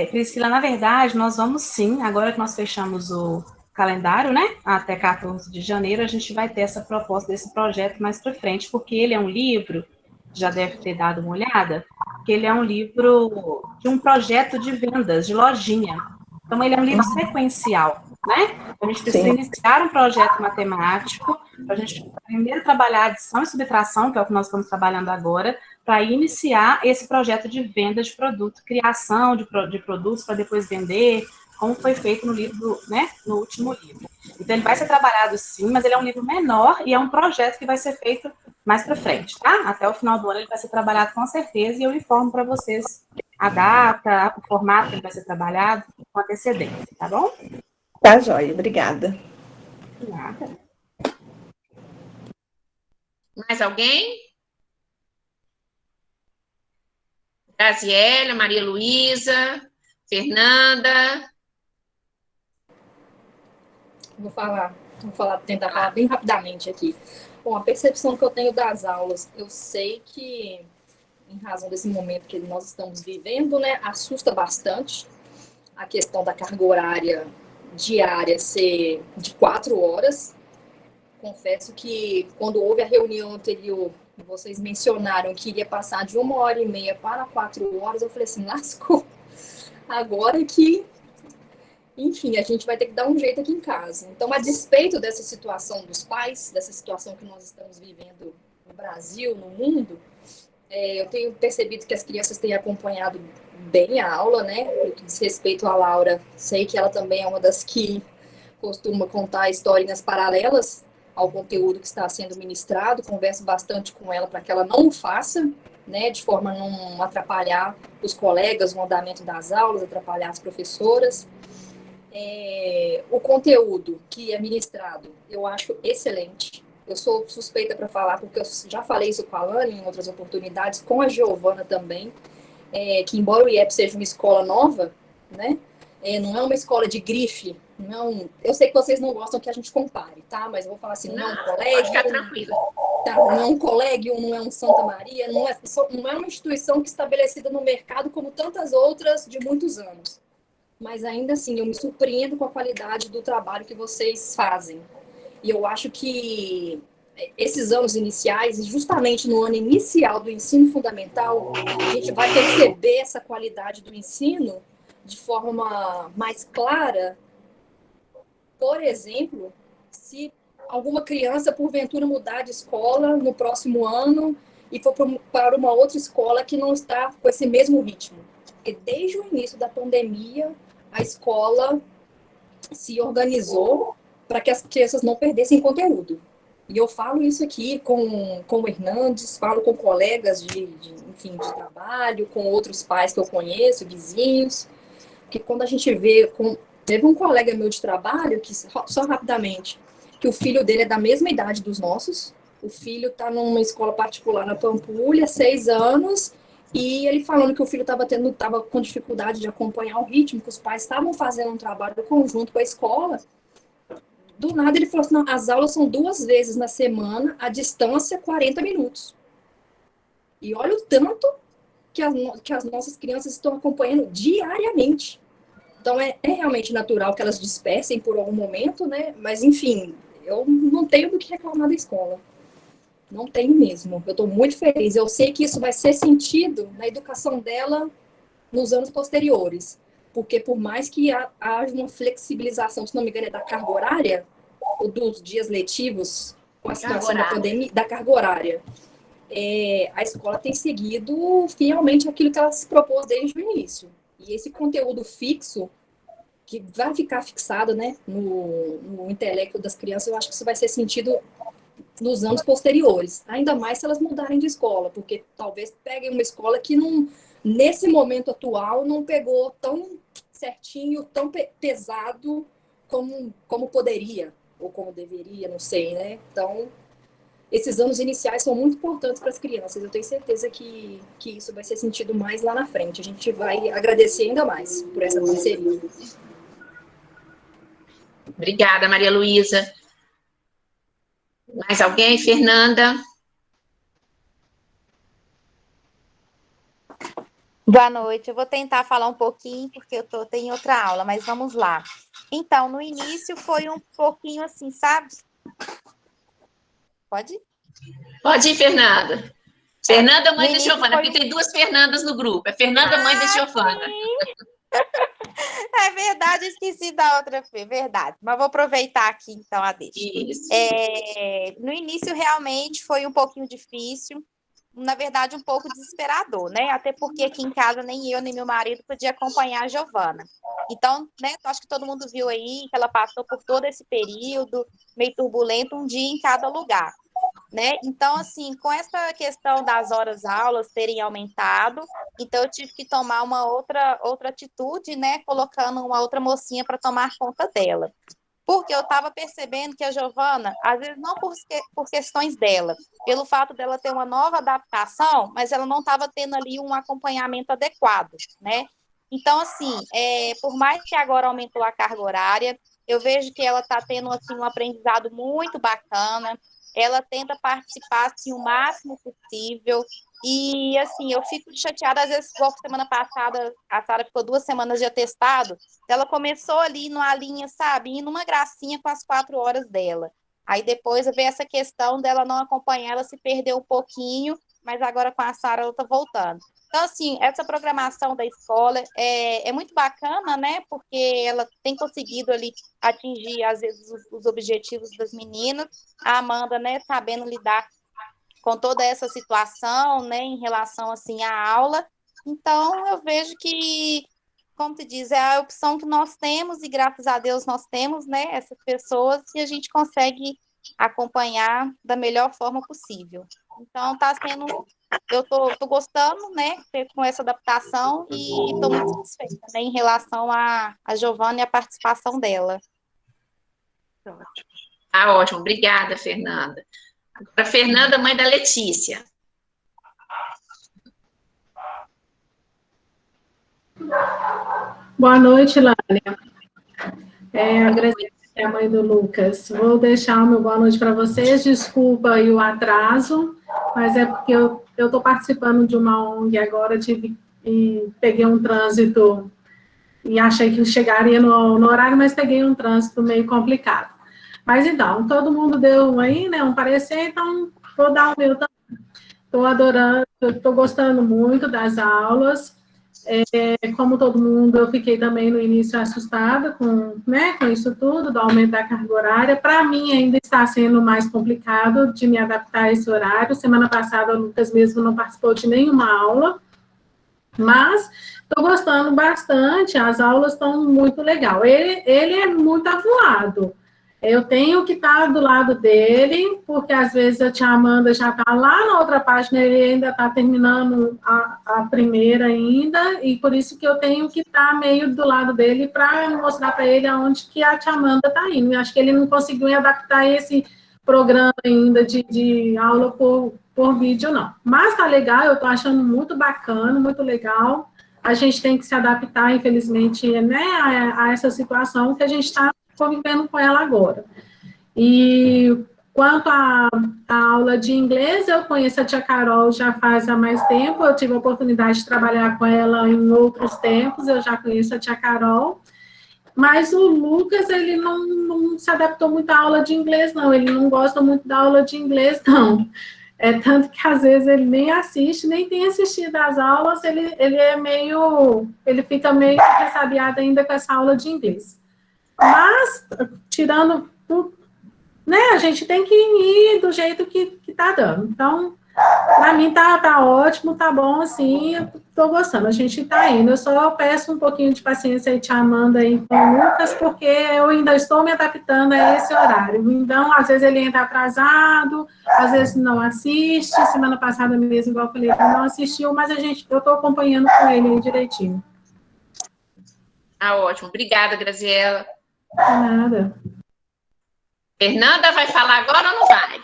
Priscila, na verdade, nós vamos sim, agora que nós fechamos o calendário, né, até 14 de janeiro, a gente vai ter essa proposta desse projeto mais para frente, porque ele é um livro, já deve ter dado uma olhada, que ele é um livro de um projeto de vendas, de lojinha. Então, ele é um livro sequencial, né? A gente precisa iniciar um projeto matemático, para a gente primeiro trabalhar adição e subtração, que é o que nós estamos trabalhando agora, para iniciar esse projeto de venda de produto, criação de produtos para depois vender, como foi feito no livro, né, no último livro. Então, ele vai ser trabalhado sim, mas ele é um livro menor e é um projeto que vai ser feito mais para frente, tá? Até o final do ano ele vai ser trabalhado com certeza e eu informo para vocês a data, o formato que ele vai ser trabalhado com antecedência, tá bom? Tá, joia. Obrigada. Nada. Mais alguém? Graziela, Maria Luísa, Fernanda. Vou tentar falar bem rapidamente aqui. Bom, a percepção que eu tenho das aulas, eu sei que, em razão desse momento que nós estamos vivendo, né, assusta bastante a questão da carga horária diária ser de 4 horas. Confesso que, quando houve a reunião anterior, vocês mencionaram que iria passar de 1h30 para 4 horas, eu falei assim, lascou. Agora que, enfim, a gente vai ter que dar um jeito aqui em casa. Então, a despeito dessa situação dos pais, dessa situação que nós estamos vivendo no Brasil, no mundo, eu tenho percebido que as crianças têm acompanhado bem a aula, né? No que diz respeito à Laura, sei que ela também é uma das que costuma contar historinhas paralelas ao conteúdo que está sendo ministrado, converso bastante com ela para que ela não o faça, né, de forma a não atrapalhar os colegas, o andamento das aulas, atrapalhar as professoras. O conteúdo que é ministrado, eu acho excelente. Eu sou suspeita para falar, porque eu já falei isso com a Alane em outras oportunidades, com a Giovana também, que embora o IEP seja uma escola nova, né, não é uma escola de grife, não, eu sei que vocês não gostam que a gente compare, tá? Mas eu vou falar assim, não é um colégio, pode ficar tranquila. Tá, não é um colégio, não é um Santa Maria, não é uma instituição que é estabelecida no mercado como tantas outras de muitos anos. Mas ainda assim, eu me surpreendo com a qualidade do trabalho que vocês fazem. E eu acho que esses anos iniciais, justamente no ano inicial do ensino fundamental, a gente vai perceber essa qualidade do ensino de forma mais clara. Por exemplo, se alguma criança, porventura, mudar de escola no próximo ano e for para uma outra escola que não está com esse mesmo ritmo. Porque desde o início da pandemia, a escola se organizou para que as crianças não perdessem conteúdo. E eu falo isso aqui com o Hernandes, falo com colegas enfim, de trabalho, com outros pais que eu conheço, vizinhos, que quando a gente vê... Teve um colega meu de trabalho, que só rapidamente, que o filho dele é da mesma idade dos nossos, o filho está numa escola particular na Pampulha, 6 anos, e ele falando que o filho estava com dificuldade de acompanhar o ritmo, que os pais estavam fazendo um trabalho conjunto com a escola. Do nada ele falou assim, não, as aulas são 2 vezes na semana, a distância 40 minutos. E olha o tanto que as nossas crianças estão acompanhando diariamente. Então é realmente natural que elas dispersem por algum momento, né? Mas enfim, eu não tenho do que reclamar da escola. Não tenho mesmo. Eu estou muito feliz. Eu sei que isso vai ser sentido na educação dela nos anos posteriores. Porque por mais que haja uma flexibilização, se não me engano, é da carga horária, ou dos dias letivos, com a situação da pandemia, da carga horária, a escola tem seguido fielmente aquilo que ela se propôs desde o início. E esse conteúdo fixo, que vai ficar fixado, né, no intelecto das crianças, eu acho que isso vai ser sentido nos anos posteriores. Ainda mais se elas mudarem de escola, porque talvez peguem uma escola que não, nesse momento atual, não pegou tão certinho, tão pesado como poderia, ou como deveria, não sei, né? Então, esses anos iniciais são muito importantes para as crianças. Eu tenho certeza que isso vai ser sentido mais lá na frente. A gente vai agradecer ainda mais por essa parceria. Obrigada, Maria Luísa. Mais alguém? Fernanda? Boa noite. Eu vou tentar falar um pouquinho, porque eu tenho outra aula, mas vamos lá. Então, no início foi um pouquinho assim, sabe? Pode ir? Pode ir, Fernanda. Fernanda, mãe da Giovana, porque tem 2 Fernandas no grupo. É Fernanda, mãe da Giovana. É verdade, esqueci da outra, verdade. Mas vou aproveitar aqui, então, a deixa. Isso. No início, realmente, foi um pouquinho difícil. Na verdade, um pouco desesperador, né? Até porque aqui em casa nem eu, nem meu marido podia acompanhar a Giovana. Então, né, acho que todo mundo viu aí que ela passou por todo esse período meio turbulento, um dia em cada lugar, né? Então, assim, com essa questão das horas-aulas terem aumentado, então eu tive que tomar uma outra atitude, né? Colocando uma outra mocinha para tomar conta dela. Porque eu estava percebendo que a Giovana, às vezes não por questões dela, pelo fato dela ter uma nova adaptação, mas ela não estava tendo ali um acompanhamento adequado, né? Então, assim, por mais que agora aumentou a carga horária, eu vejo que ela está tendo, assim, um aprendizado muito bacana, ela tenta participar, assim, o máximo possível, e, assim, eu fico chateada, às vezes, igual semana passada, a Sara ficou 2 semanas de atestado, ela começou ali numa linha, sabe, indo numa gracinha com as 4 horas dela. Aí depois veio essa questão dela não acompanhar, ela se perdeu um pouquinho, mas agora com a Sara ela está voltando. Então, assim, essa programação da escola é muito bacana, né, porque ela tem conseguido ali atingir, às vezes, os objetivos das meninas. A Amanda, né, sabendo lidar com toda essa situação, né, em relação, assim, à aula. Então, eu vejo que, como tu diz, é a opção que nós temos, e graças a Deus nós temos, né, essas pessoas, e a gente consegue acompanhar da melhor forma possível. Então, tá sendo... Eu tô gostando, né, com essa adaptação, e estou muito satisfeita, né, em relação a Giovana e a participação dela. Ah, ótimo. Obrigada, Fernanda. Agora, Fernanda, mãe da Letícia. Boa noite, Lânia. Agradeço a mãe do Lucas. Vou deixar o meu boa noite para vocês. Desculpa aí o atraso, mas é porque eu estou participando de uma ONG agora, peguei um trânsito e achei que chegaria no horário, mas peguei um trânsito meio complicado. Mas então, todo mundo deu aí, né, um parecer, então vou dar o meu também. Estou adorando, estou gostando muito das aulas. Como todo mundo, eu fiquei também no início assustada com, né, com isso tudo, do aumento da carga horária. Para mim, ainda está sendo mais complicado de me adaptar a esse horário. Semana passada, o Lucas mesmo não participou de nenhuma aula, mas estou gostando bastante, as aulas estão muito legal. Ele é muito avoado. Eu tenho que estar do lado dele, porque às vezes a tia Amanda já está lá na outra página, ele ainda está terminando a primeira ainda, e por isso que eu tenho que estar meio do lado dele para mostrar para ele aonde que a tia Amanda está indo. Eu acho que ele não conseguiu adaptar esse programa ainda de aula por vídeo, não. Mas tá legal, eu estou achando muito bacana, muito legal. A gente tem que se adaptar, infelizmente, né, a essa situação que a gente está convivendo com ela agora. E quanto à aula de inglês, eu conheço a tia Carol já faz há mais tempo, eu tive a oportunidade de trabalhar com ela em outros tempos, eu já conheço a tia Carol, mas o Lucas, ele não se adaptou muito à aula de inglês, não, ele não gosta muito da aula de inglês, não. Tanto que às vezes ele nem assiste, nem tem assistido às aulas, ele fica meio ressabiado ainda com essa aula de inglês. Mas, tirando tudo, né, a gente tem que ir do jeito que tá dando. Então, para mim tá ótimo, tá bom, assim, eu tô gostando, a gente tá indo. Eu só peço um pouquinho de paciência aí, tia Amanda aí com o Lucas, porque eu ainda estou me adaptando a esse horário. Então, às vezes ele entra atrasado, às vezes não assiste. Semana passada mesmo, igual eu falei, ele não assistiu, mas eu tô acompanhando com ele aí direitinho. Ótimo. Obrigada, Graziela. Nada. Fernanda vai falar agora ou não vai?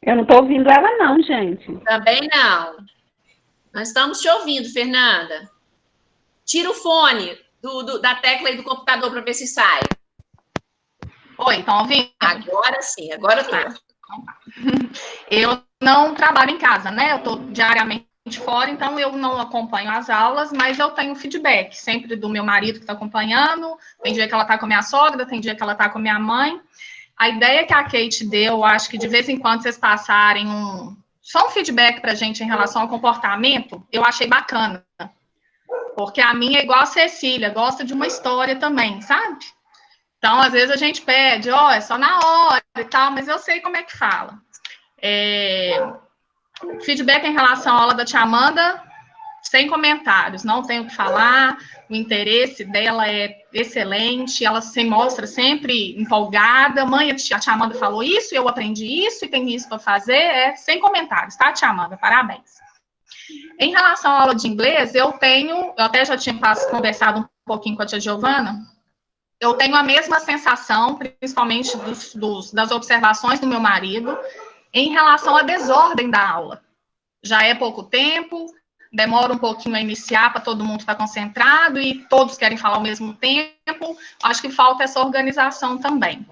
Eu não estou ouvindo ela, não, gente. Também não. Nós estamos te ouvindo, Fernanda. Tira o fone da tecla aí do computador para ver se sai. Oi, estão ouvindo? Agora sim, agora eu tô. Eu não trabalho em casa, né? Eu estou diariamente fora, então eu não acompanho as aulas, mas eu tenho feedback sempre do meu marido que está acompanhando. Tem dia que ela está com a minha sogra, tem dia que ela está com a minha mãe. A ideia que a Kate deu, acho que de vez em quando vocês passarem só um feedback para a gente em relação ao comportamento, eu achei bacana. Porque a minha é igual a Cecília, gosta de uma história também, sabe? Então, às vezes a gente pede, é só na hora e tal, mas eu sei como é que fala. Feedback em relação à aula da tia Amanda, sem comentários, não tenho o que falar, o interesse dela é excelente, ela se mostra sempre empolgada, mãe, a tia Amanda falou isso, eu aprendi isso, e tem isso para fazer, sem comentários, tá, tia Amanda? Parabéns. Em relação à aula de inglês, eu até já tinha conversado um pouquinho com a tia Giovana, eu tenho a mesma sensação, principalmente das observações do meu marido, em relação à desordem da aula. Já é pouco tempo, demora um pouquinho a iniciar para todo mundo estar concentrado e todos querem falar ao mesmo tempo. Acho que falta essa organização também.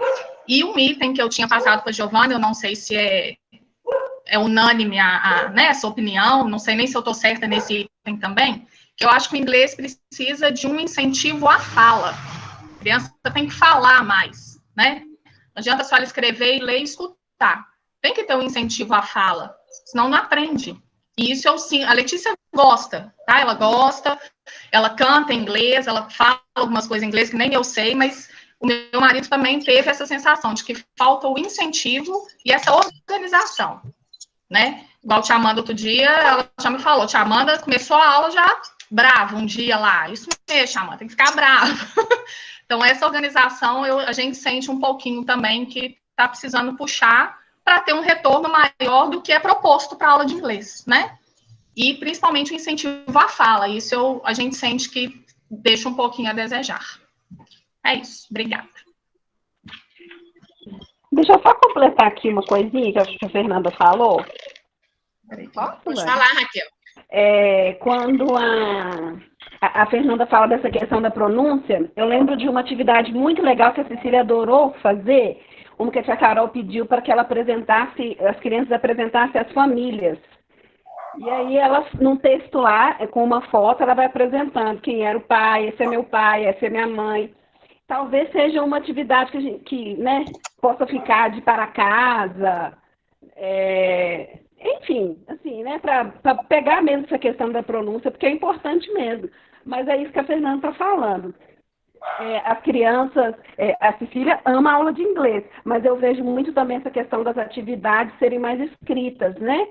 E um item que eu tinha passado para a Giovana, eu não sei se é unânime né, essa opinião, não sei nem se eu estou certa nesse item também, que eu acho que o inglês precisa de um incentivo à fala. A criança tem que falar mais, né? Não adianta só ela escrever e ler e escutar. Tem que ter um incentivo à fala, senão não aprende. E isso a Letícia gosta, tá? Ela gosta, ela canta em inglês, ela fala algumas coisas em inglês que nem eu sei, mas o meu marido também teve essa sensação de que falta o incentivo e essa organização, né? Igual a tia Amanda outro dia, ela já me falou, tia Amanda começou a aula já brava um dia lá. Isso mesmo, tia Amanda, tem que ficar brava. Então, essa organização, a gente sente um pouquinho também que está precisando puxar para ter um retorno maior do que é proposto para a aula de inglês, né? E, principalmente, o incentivo à fala. Isso a gente sente que deixa um pouquinho a desejar. É isso. Obrigada. Deixa eu só completar aqui uma coisinha que a Fernanda falou. Pode falar, Raquel. quando a Fernanda fala dessa questão da pronúncia, eu lembro de uma atividade muito legal que a Cecília adorou fazer, uma que a tia Carol pediu para que ela apresentasse, as crianças apresentassem as famílias. E aí ela, num texto lá, com uma foto, ela vai apresentando quem era o pai, esse é meu pai, essa é minha mãe. Talvez seja uma atividade que né, possa ficar de para casa, enfim, assim, né, para pegar mesmo essa questão da pronúncia, porque é importante mesmo. Mas é isso que a Fernanda está falando. As crianças, a Cecília ama a aula de inglês, mas eu vejo muito também essa questão das atividades serem mais escritas, né?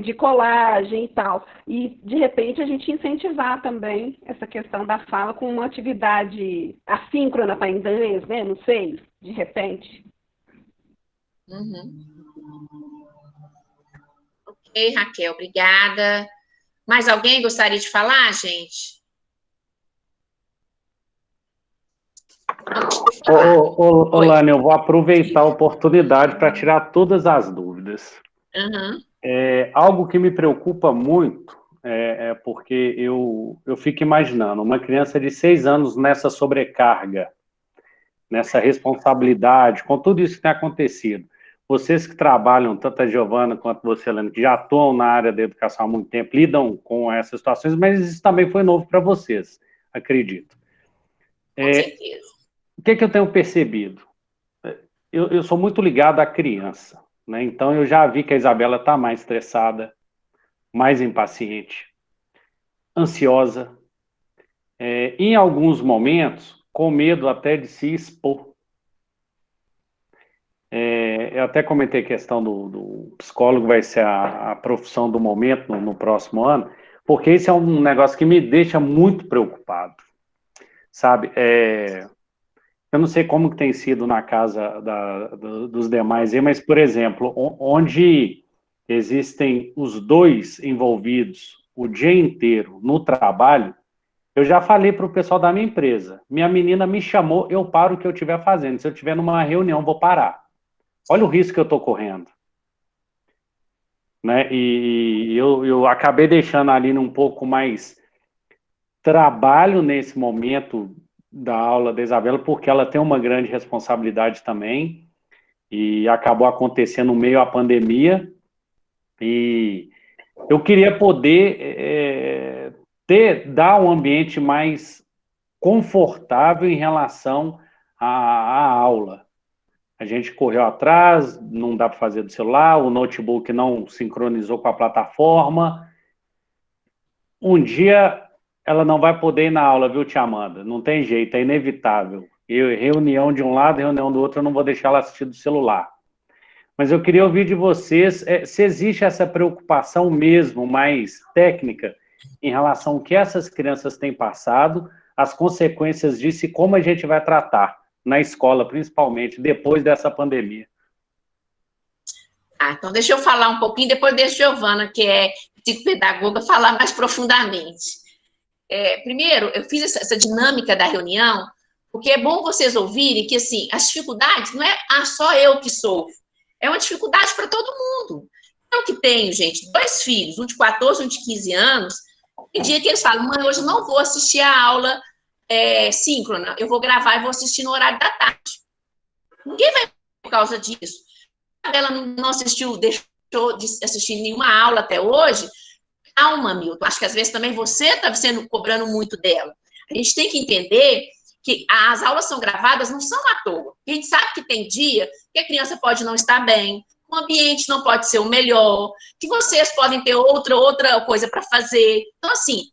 De colagem e tal. E, de repente, a gente incentivar também essa questão da fala com uma atividade assíncrona para inglês, né? Não sei, de repente. Uhum. Ok, Raquel, obrigada. Mais alguém gostaria de falar, gente? Lani, eu vou aproveitar a oportunidade para tirar todas as dúvidas. Uhum. Algo que me preocupa muito porque eu fico imaginando uma criança de 6 anos nessa sobrecarga, nessa responsabilidade, com tudo isso que tem acontecido. Vocês que trabalham, tanto a Giovana quanto você, Lani, que já atuam na área da educação há muito tempo, lidam com essas situações, mas isso também foi novo para vocês, acredito. Com certeza. O que eu tenho percebido? Eu sou muito ligado à criança, né? Então eu já vi que a Isabela está mais estressada, mais impaciente, ansiosa, em alguns momentos, com medo até de se expor. Eu até comentei a questão do psicólogo, vai ser a profissão do momento no próximo ano, porque esse é um negócio que me deixa muito preocupado, sabe? Eu não sei como que tem sido na casa dos demais, mas, por exemplo, onde existem os dois envolvidos o dia inteiro no trabalho, eu já falei para o pessoal da minha empresa, minha menina me chamou, eu paro o que eu estiver fazendo, se eu estiver numa reunião, vou parar. Olha o risco que eu estou correndo. Né? E eu acabei deixando ali um pouco mais trabalho nesse momento da aula da Isabela, porque ela tem uma grande responsabilidade também, e acabou acontecendo no meio à pandemia, e eu queria poder dar um ambiente mais confortável em relação à aula. A gente correu atrás, não dá para fazer do celular, o notebook não sincronizou com a plataforma. Um dia ela não vai poder ir na aula, viu, tia Amanda? Não tem jeito, é inevitável. Reunião de um lado, reunião do outro, eu não vou deixar ela assistir do celular. Mas eu queria ouvir de vocês se existe essa preocupação mesmo mais técnica em relação ao que essas crianças têm passado, as consequências disso e como a gente vai tratar na escola, principalmente, depois dessa pandemia. Então deixa eu falar um pouquinho, depois deixa a Giovana, que é psicopedagoga, falar mais profundamente. Primeiro, eu fiz essa dinâmica da reunião, porque é bom vocês ouvirem que, assim, as dificuldades não é só eu que sofro, é uma dificuldade para todo mundo. Eu que tenho, gente, 2 filhos, um de 14 e um de 15 anos, tem dia que eles falam, mãe, hoje eu não vou assistir a aula síncrona, eu vou gravar e vou assistir no horário da tarde. Ninguém vai por causa disso. Ela não assistiu, deixou de assistir nenhuma aula até hoje. Calma, Milton, acho que às vezes também você está cobrando muito dela. A gente tem que entender que as aulas são gravadas, não são à toa. A gente sabe que tem dia que a criança pode não estar bem, o ambiente não pode ser o melhor, que vocês podem ter outra coisa para fazer. Então, assim,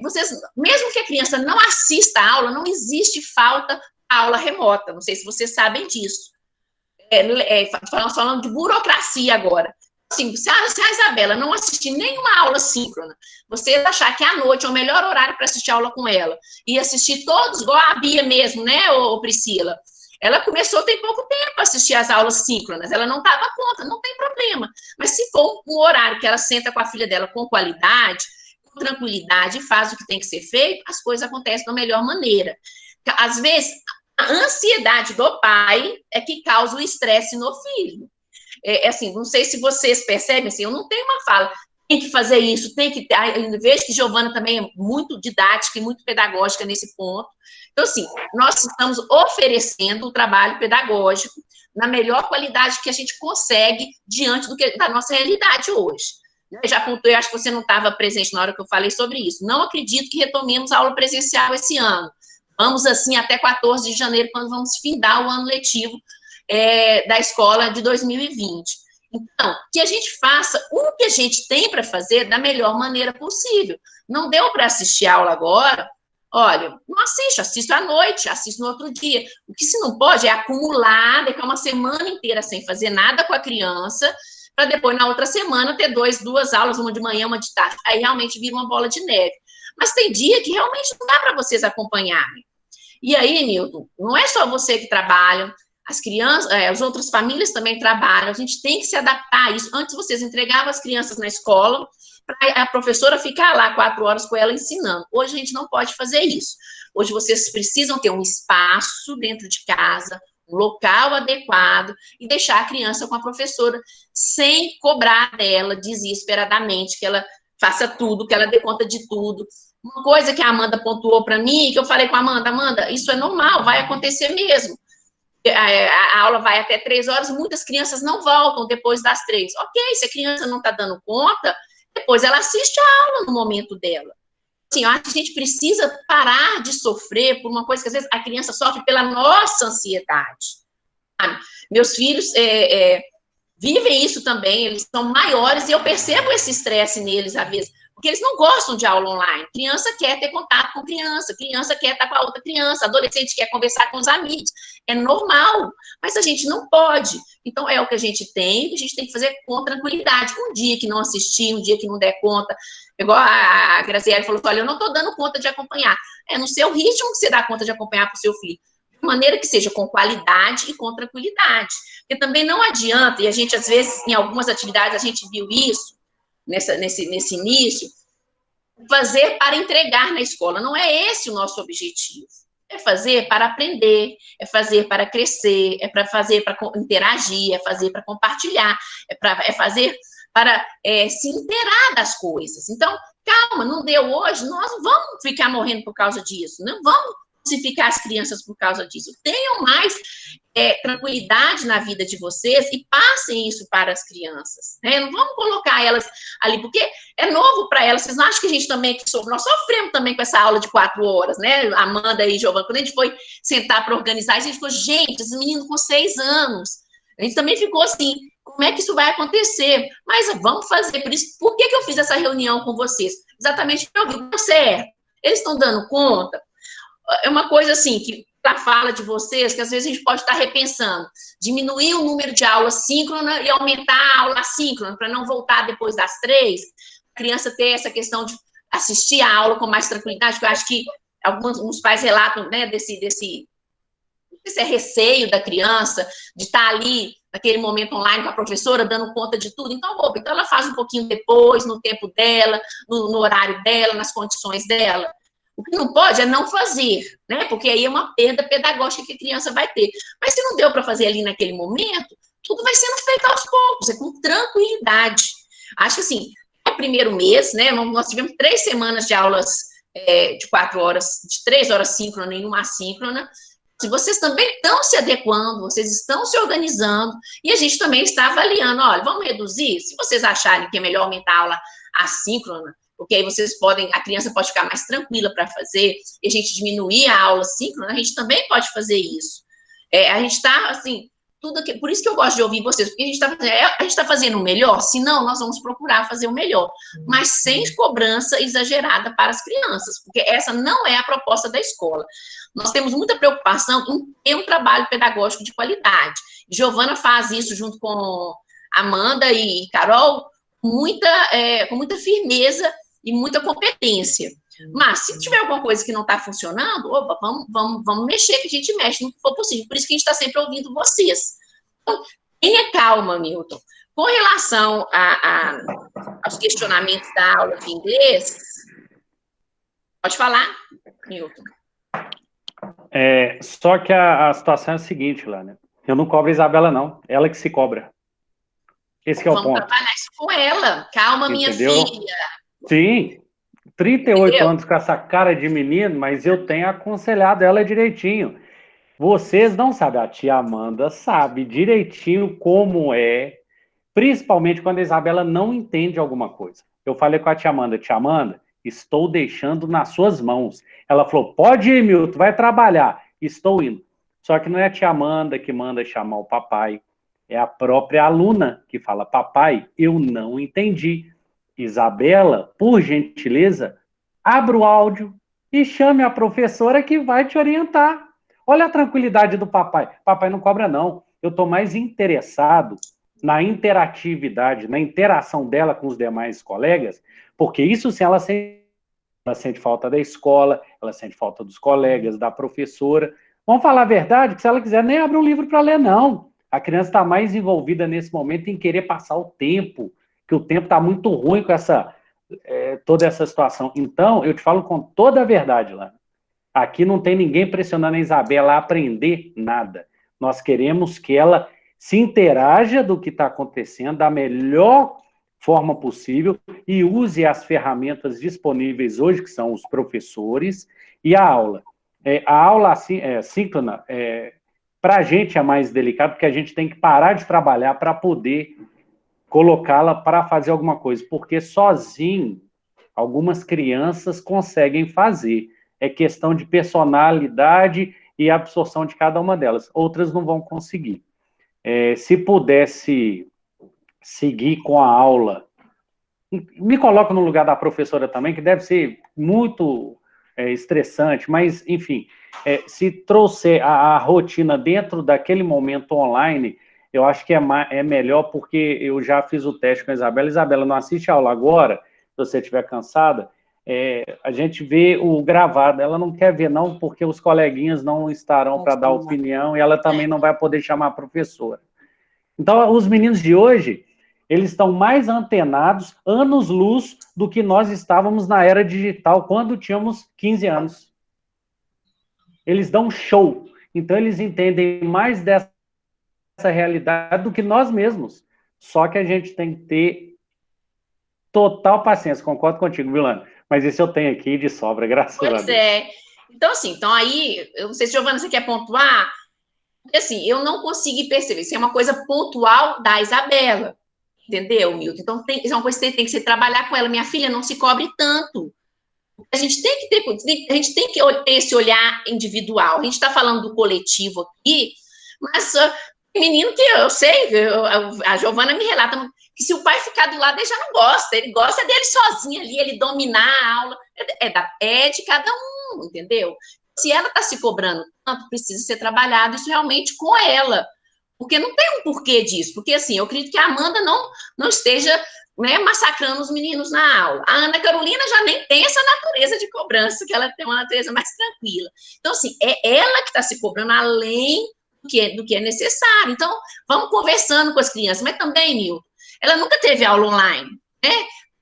vocês, mesmo que a criança não assista a aula, não existe falta a aula remota. Não sei se vocês sabem disso. Falando de burocracia agora. Assim, se a Isabela não assistir nenhuma aula síncrona, você achar que à noite é o melhor horário para assistir aula com ela, e assistir todos, igual a Bia mesmo, né, Priscila? Ela começou tem pouco tempo a assistir as aulas síncronas, ela não dava conta, não tem problema. Mas se for um horário que ela senta com a filha dela com qualidade, com tranquilidade, e faz o que tem que ser feito, as coisas acontecem da melhor maneira. Às vezes, a ansiedade do pai é que causa o estresse no filho. Assim, não sei se vocês percebem, assim, eu não tenho uma fala. tem que fazer isso, tem que ter. Eu vejo que Giovana também é muito didática e muito pedagógica nesse ponto. Então, assim, nós estamos oferecendo o trabalho pedagógico na melhor qualidade que a gente consegue diante da nossa realidade hoje. Eu já pontuei, acho que você não estava presente na hora que eu falei sobre isso. Não acredito que retomemos a aula presencial esse ano. Vamos, assim, até 14 de janeiro, quando vamos findar o ano letivo da escola de 2020. Então, que a gente faça o que a gente tem para fazer da melhor maneira possível. Não deu para assistir a aula agora? Olha, não assisto à noite, assisto no outro dia. O que se não pode é acumular, ficar uma semana inteira sem fazer nada com a criança, para depois, na outra semana, ter duas aulas, uma de manhã, uma de tarde. Aí realmente vira uma bola de neve. Mas tem dia que realmente não dá para vocês acompanharem. E aí, Nilton, não é só você que trabalha, as crianças, as outras famílias também trabalham, a gente tem que se adaptar a isso. Antes vocês entregavam as crianças na escola, para a professora ficar lá 4 horas com ela ensinando. Hoje a gente não pode fazer isso. Hoje vocês precisam ter um espaço dentro de casa, um local adequado, e deixar a criança com a professora, sem cobrar dela desesperadamente, que ela faça tudo, que ela dê conta de tudo. Uma coisa que a Amanda pontuou para mim, que eu falei com a Amanda, isso é normal, vai acontecer mesmo. A aula vai até 3 horas, muitas crianças não voltam depois das 3. Ok, se a criança não está dando conta, depois ela assiste a aula no momento dela. Assim, eu acho que a gente precisa parar de sofrer por uma coisa que às vezes a criança sofre pela nossa ansiedade. Sabe? Meus filhos vivem isso também, eles são maiores e eu percebo esse estresse neles às vezes, porque eles não gostam de aula online. Criança quer ter contato com criança quer estar com a outra criança, adolescente quer conversar com os amigos. É normal, mas a gente não pode. Então, é o que a gente tem que fazer com tranquilidade. Um dia que não assistir, um dia que não der conta, igual a Graziele falou, olha, eu não estou dando conta de acompanhar. É no seu ritmo que você dá conta de acompanhar para o seu filho. De maneira que seja com qualidade e com tranquilidade. Porque também não adianta, e a gente, às vezes, em algumas atividades, a gente viu isso, nesse início, fazer para entregar na escola. Não é esse o nosso objetivo. É fazer para aprender, é fazer para crescer, é para fazer para interagir, é fazer para compartilhar, é fazer para se inteirar das coisas. Então, calma, não deu hoje, nós não vamos ficar morrendo por causa disso, não vamos crucificar as crianças por causa disso. Tenham mais tranquilidade na vida de vocês e passem isso para as crianças. Né? Não vamos colocar elas ali, porque é novo para elas. Vocês não acham que a gente também, nós sofremos também com essa aula de 4 horas, né? Amanda e Giovana, quando a gente foi sentar para organizar, a gente ficou, gente, esse menino com 6 anos. A gente também ficou assim, como é que isso vai acontecer? Mas vamos fazer, por que eu fiz essa reunião com vocês? Exatamente porque eu vi, deu certo. Eles estão dando conta. É uma coisa assim, que a fala de vocês, que às vezes a gente pode estar repensando, diminuir o número de aulas síncrona e aumentar a aula assíncrona, para não voltar depois das 3, a criança ter essa questão de assistir a aula com mais tranquilidade, porque eu acho que alguns pais relatam, né, desse receio da criança, de estar ali, naquele momento online com a professora, dando conta de tudo. Então ela faz um pouquinho depois, no tempo dela, no horário dela, nas condições dela. O que não pode é não fazer, né? Porque aí é uma perda pedagógica que a criança vai ter. Mas se não deu para fazer ali naquele momento, tudo vai sendo feito aos poucos, com tranquilidade. Acho que assim, no primeiro mês, né? Nós tivemos 3 semanas de aulas de 4 horas, de 3 horas síncrona e 1 assíncrona. Se vocês também estão se adequando, vocês estão se organizando, e a gente também está avaliando, olha, vamos reduzir? Se vocês acharem que é melhor aumentar a aula assíncrona, porque aí a criança pode ficar mais tranquila para fazer, e a gente diminuir a aula síncrona, a gente também pode fazer isso. A gente está, assim, tudo aqui, por isso que eu gosto de ouvir vocês, porque a gente está fazendo o melhor, senão nós vamos procurar fazer o melhor, mas sem cobrança exagerada para as crianças, porque essa não é a proposta da escola. Nós temos muita preocupação em ter um trabalho pedagógico de qualidade. Giovana faz isso junto com Amanda e Carol, com muita firmeza e muita competência. Mas, se tiver alguma coisa que não está funcionando, opa, vamos mexer, que a gente mexe no que for possível. Por isso que a gente está sempre ouvindo vocês. Então, tenha calma, Milton. Com relação aos questionamentos da aula de inglês, pode falar, Milton. Só que a situação é a seguinte, Lânia. Eu não cobro a Isabela, não. Ela que se cobra. Esse que é o ponto. Vamos trabalhar isso um com ela. Calma, minha Entendeu? filha. Sim, 38 Entendeu? anos com essa cara de menino, mas eu tenho aconselhado ela direitinho. Vocês não sabem, a tia Amanda sabe direitinho como é, principalmente quando a Isabela não entende alguma coisa. Eu falei com a tia Amanda, estou deixando nas suas mãos. Ela falou, pode ir, Milton, vai trabalhar. Estou indo. Só que não é a tia Amanda que manda chamar o papai, é a própria aluna que fala, papai, eu não entendi. Isabela, por gentileza, abra o áudio e chame a professora que vai te orientar. Olha a tranquilidade do papai. Papai não cobra, não. Eu estou mais interessado na interatividade, na interação dela com os demais colegas, porque isso sim ela sente falta da escola, ela sente falta dos colegas, da professora. Vamos falar a verdade, que se ela quiser, nem abre um livro para ler, não. A criança está mais envolvida nesse momento em querer passar o tempo, que o tempo está muito ruim com toda essa situação. Então, eu te falo com toda a verdade, Lana. Aqui não tem ninguém pressionando a Isabela a aprender nada. Nós queremos que ela se interaja do que está acontecendo da melhor forma possível e use as ferramentas disponíveis hoje, que são os professores, e a aula. A aula síncrona, para a gente é mais delicado, porque a gente tem que parar de trabalhar para poder colocá-la para fazer alguma coisa, porque sozinho algumas crianças conseguem fazer. É questão de personalidade e absorção de cada uma delas. Outras não vão conseguir. Se pudesse seguir com a aula, me coloco no lugar da professora também, que deve ser muito estressante, mas, enfim, se trouxer a rotina dentro daquele momento online, eu acho que é melhor, porque eu já fiz o teste com a Isabela. Isabela, não assiste a aula agora, se você estiver cansada, a gente vê o gravado, ela não quer ver não, porque os coleguinhas não estarão para dar opinião, e ela também não vai poder chamar a professora. Então, os meninos de hoje, eles estão mais antenados, anos-luz, do que nós estávamos na era digital, quando tínhamos 15 anos. Eles dão show, então eles entendem mais dessa realidade do que nós mesmos. Só que a gente tem que ter total paciência, concordo contigo, Vilana. Mas isso eu tenho aqui de sobra, graças a Deus. Pois é. Então, assim, aí, eu não sei se, Giovana, você quer pontuar? Porque, assim, eu não consegui perceber. Isso é uma coisa pontual da Isabela. Entendeu, Milton? Então, isso é uma coisa que tem que se trabalhar com ela. Minha filha, não se cobre tanto. A gente tem que ter esse olhar individual. A gente está falando do coletivo aqui, mas menino que eu sei, a Giovana me relata que se o pai ficar do lado, ele já não gosta. Ele gosta dele sozinho ali, ele dominar a aula. É de cada um, entendeu? Se ela está se cobrando tanto, precisa ser trabalhado isso realmente com ela. Porque não tem um porquê disso. Porque, assim, eu acredito que a Amanda não esteja, né, massacrando os meninos na aula. A Ana Carolina já nem tem essa natureza de cobrança, que ela tem uma natureza mais tranquila. Então, assim, é ela que está se cobrando além do que é necessário. Então, vamos conversando com as crianças. Mas também, Milton, ela nunca teve aula online, né?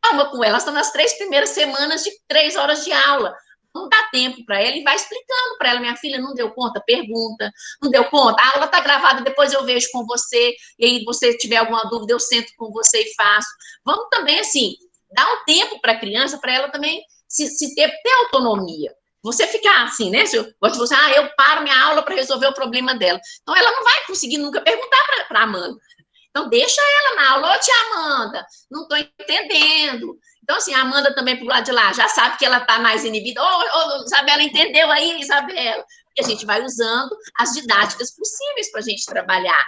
Calma com ela, estão nas 3 primeiras semanas de 3 horas de aula. Não dá tempo para ela e vai explicando para ela, minha filha, não deu conta? Pergunta. Não deu conta? A aula está gravada, depois eu vejo com você, e aí você tiver alguma dúvida, eu sento com você e faço. Vamos também, assim, dar um tempo para a criança, para ela também se ter autonomia. Você ficar assim, né? Se eu paro minha aula para resolver o problema dela. Então, ela não vai conseguir nunca perguntar para a Amanda. Então, deixa ela na aula. Ô, tia Amanda, não estou entendendo. Então, assim, a Amanda também, pro lado de lá, já sabe que ela está mais inibida. Ô, Isabela, entendeu aí, Isabela? E a gente vai usando as didáticas possíveis para a gente trabalhar.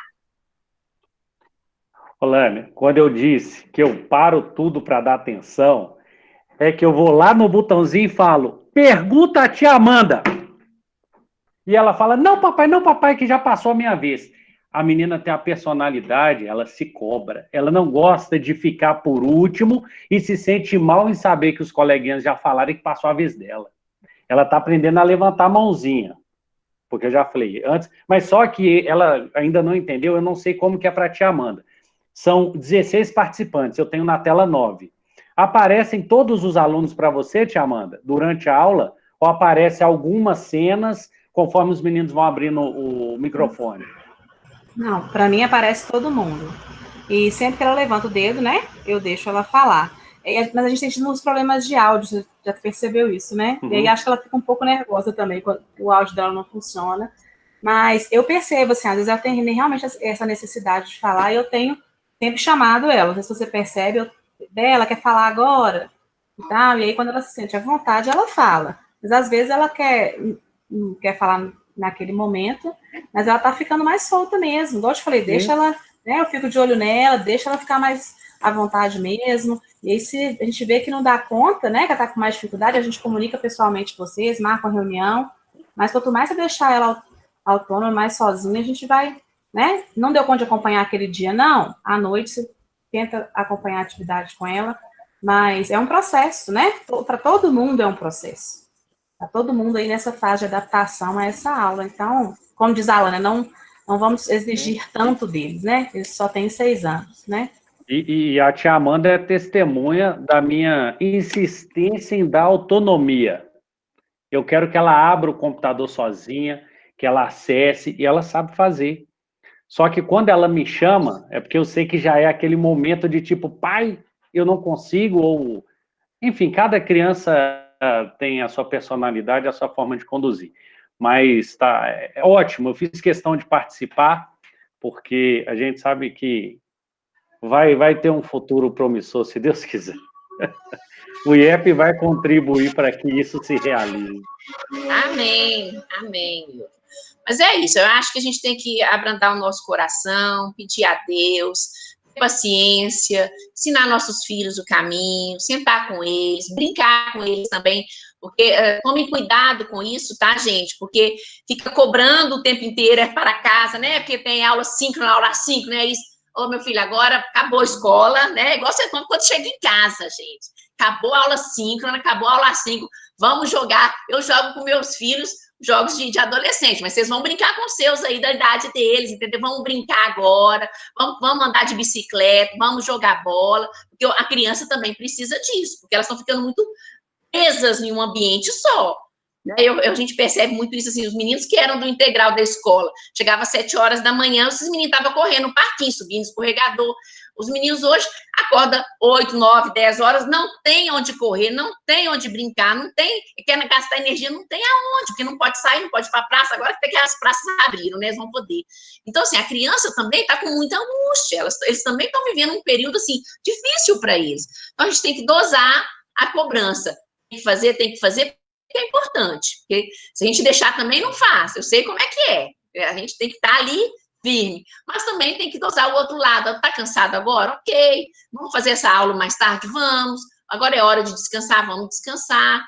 Olane, quando eu disse que eu paro tudo para dar atenção, é que eu vou lá no botãozinho e falo, pergunta a tia Amanda. E ela fala, não, papai, que já passou a minha vez. A menina tem a personalidade, ela se cobra. Ela não gosta de ficar por último e se sente mal em saber que os coleguinhas já falaram que passou a vez dela. Ela está aprendendo a levantar a mãozinha, porque eu já falei antes, mas só que ela ainda não entendeu, eu não sei como que é para a tia Amanda. São 16 participantes, eu tenho na tela 9. Aparecem todos os alunos para você, tia Amanda, durante a aula, ou aparecem algumas cenas conforme os meninos vão abrindo o microfone? Não, para mim aparece todo mundo. E sempre que ela levanta o dedo, né, eu deixo ela falar. Mas a gente tem tido uns problemas de áudio, você já percebeu isso, né? E aí acho que ela fica um pouco nervosa também quando o áudio dela não funciona. Mas eu percebo, assim, às vezes ela tem realmente essa necessidade de falar e eu tenho sempre chamado ela. Não sei se você percebe, ela quer falar agora e tal. E aí quando ela se sente à vontade, ela fala. Mas às vezes ela não quer falar naquele momento, mas ela tá ficando mais solta mesmo. Igual eu te falei, deixa ela, né? Eu fico de olho nela, deixa ela ficar mais à vontade mesmo. E aí, se a gente vê que não dá conta, né, que ela tá com mais dificuldade, a gente comunica pessoalmente com vocês, marca uma reunião. Mas quanto mais você deixar ela autônoma, mais sozinha, a gente vai, né? Não deu conta de acompanhar aquele dia, não. À noite você tenta acompanhar a atividade com ela, mas é um processo, né? Para todo mundo é um processo. Tá todo mundo aí nessa fase de adaptação a essa aula. Então, como diz a Alana, não vamos exigir tanto deles, né? Eles só têm 6 anos, né? E a tia Amanda é testemunha da minha insistência em dar autonomia. Eu quero que ela abra o computador sozinha, que ela acesse, e ela sabe fazer. Só que quando ela me chama, é porque eu sei que já é aquele momento de tipo, pai, eu não consigo, ou... Enfim, cada criança tem a sua personalidade, a sua forma de conduzir. Mas tá, é ótimo, eu fiz questão de participar, porque a gente sabe que vai ter um futuro promissor, se Deus quiser. O IEP vai contribuir para que isso se realize. Amém, amém. Mas é isso, eu acho que a gente tem que abrandar o nosso coração, pedir a Deus, ter paciência, ensinar nossos filhos o caminho, sentar com eles, brincar com eles também, porque tomem cuidado com isso, tá, gente? Porque fica cobrando o tempo inteiro, para casa, né? Porque tem aula assíncrona, é isso. Ô, meu filho, agora acabou a escola, né? Igual você quando chega em casa, gente. Acabou a aula síncrona, acabou a aula assíncrona, vamos jogar. Eu jogo com meus filhos jogos de adolescente, mas vocês vão brincar com os seus aí da idade deles, entendeu? Vamos brincar agora, vamos andar de bicicleta, vamos jogar bola, porque a criança também precisa disso, porque elas estão ficando muito presas em um ambiente só. A gente percebe muito isso, assim, os meninos que eram do integral da escola, chegava às 7 horas da manhã, esses meninos estavam correndo no parquinho, subindo escorregador. Os meninos hoje acordam 8, 9, 10 horas, não tem onde correr, não tem onde brincar, não tem, quer gastar energia, não tem aonde, porque não pode sair, não pode ir para a praça, agora que as praças abriram, né, eles vão poder. Então, assim, a criança também está com muita angústia, eles também estão vivendo um período, assim, difícil para eles. Então, a gente tem que dosar a cobrança, tem que fazer, que é importante, porque se a gente deixar também não faz, eu sei como é que é, a gente tem que estar ali firme, mas também tem que dosar o outro lado, tá cansado agora? Ok, vamos fazer essa aula mais tarde? Vamos, agora é hora de descansar, vamos descansar.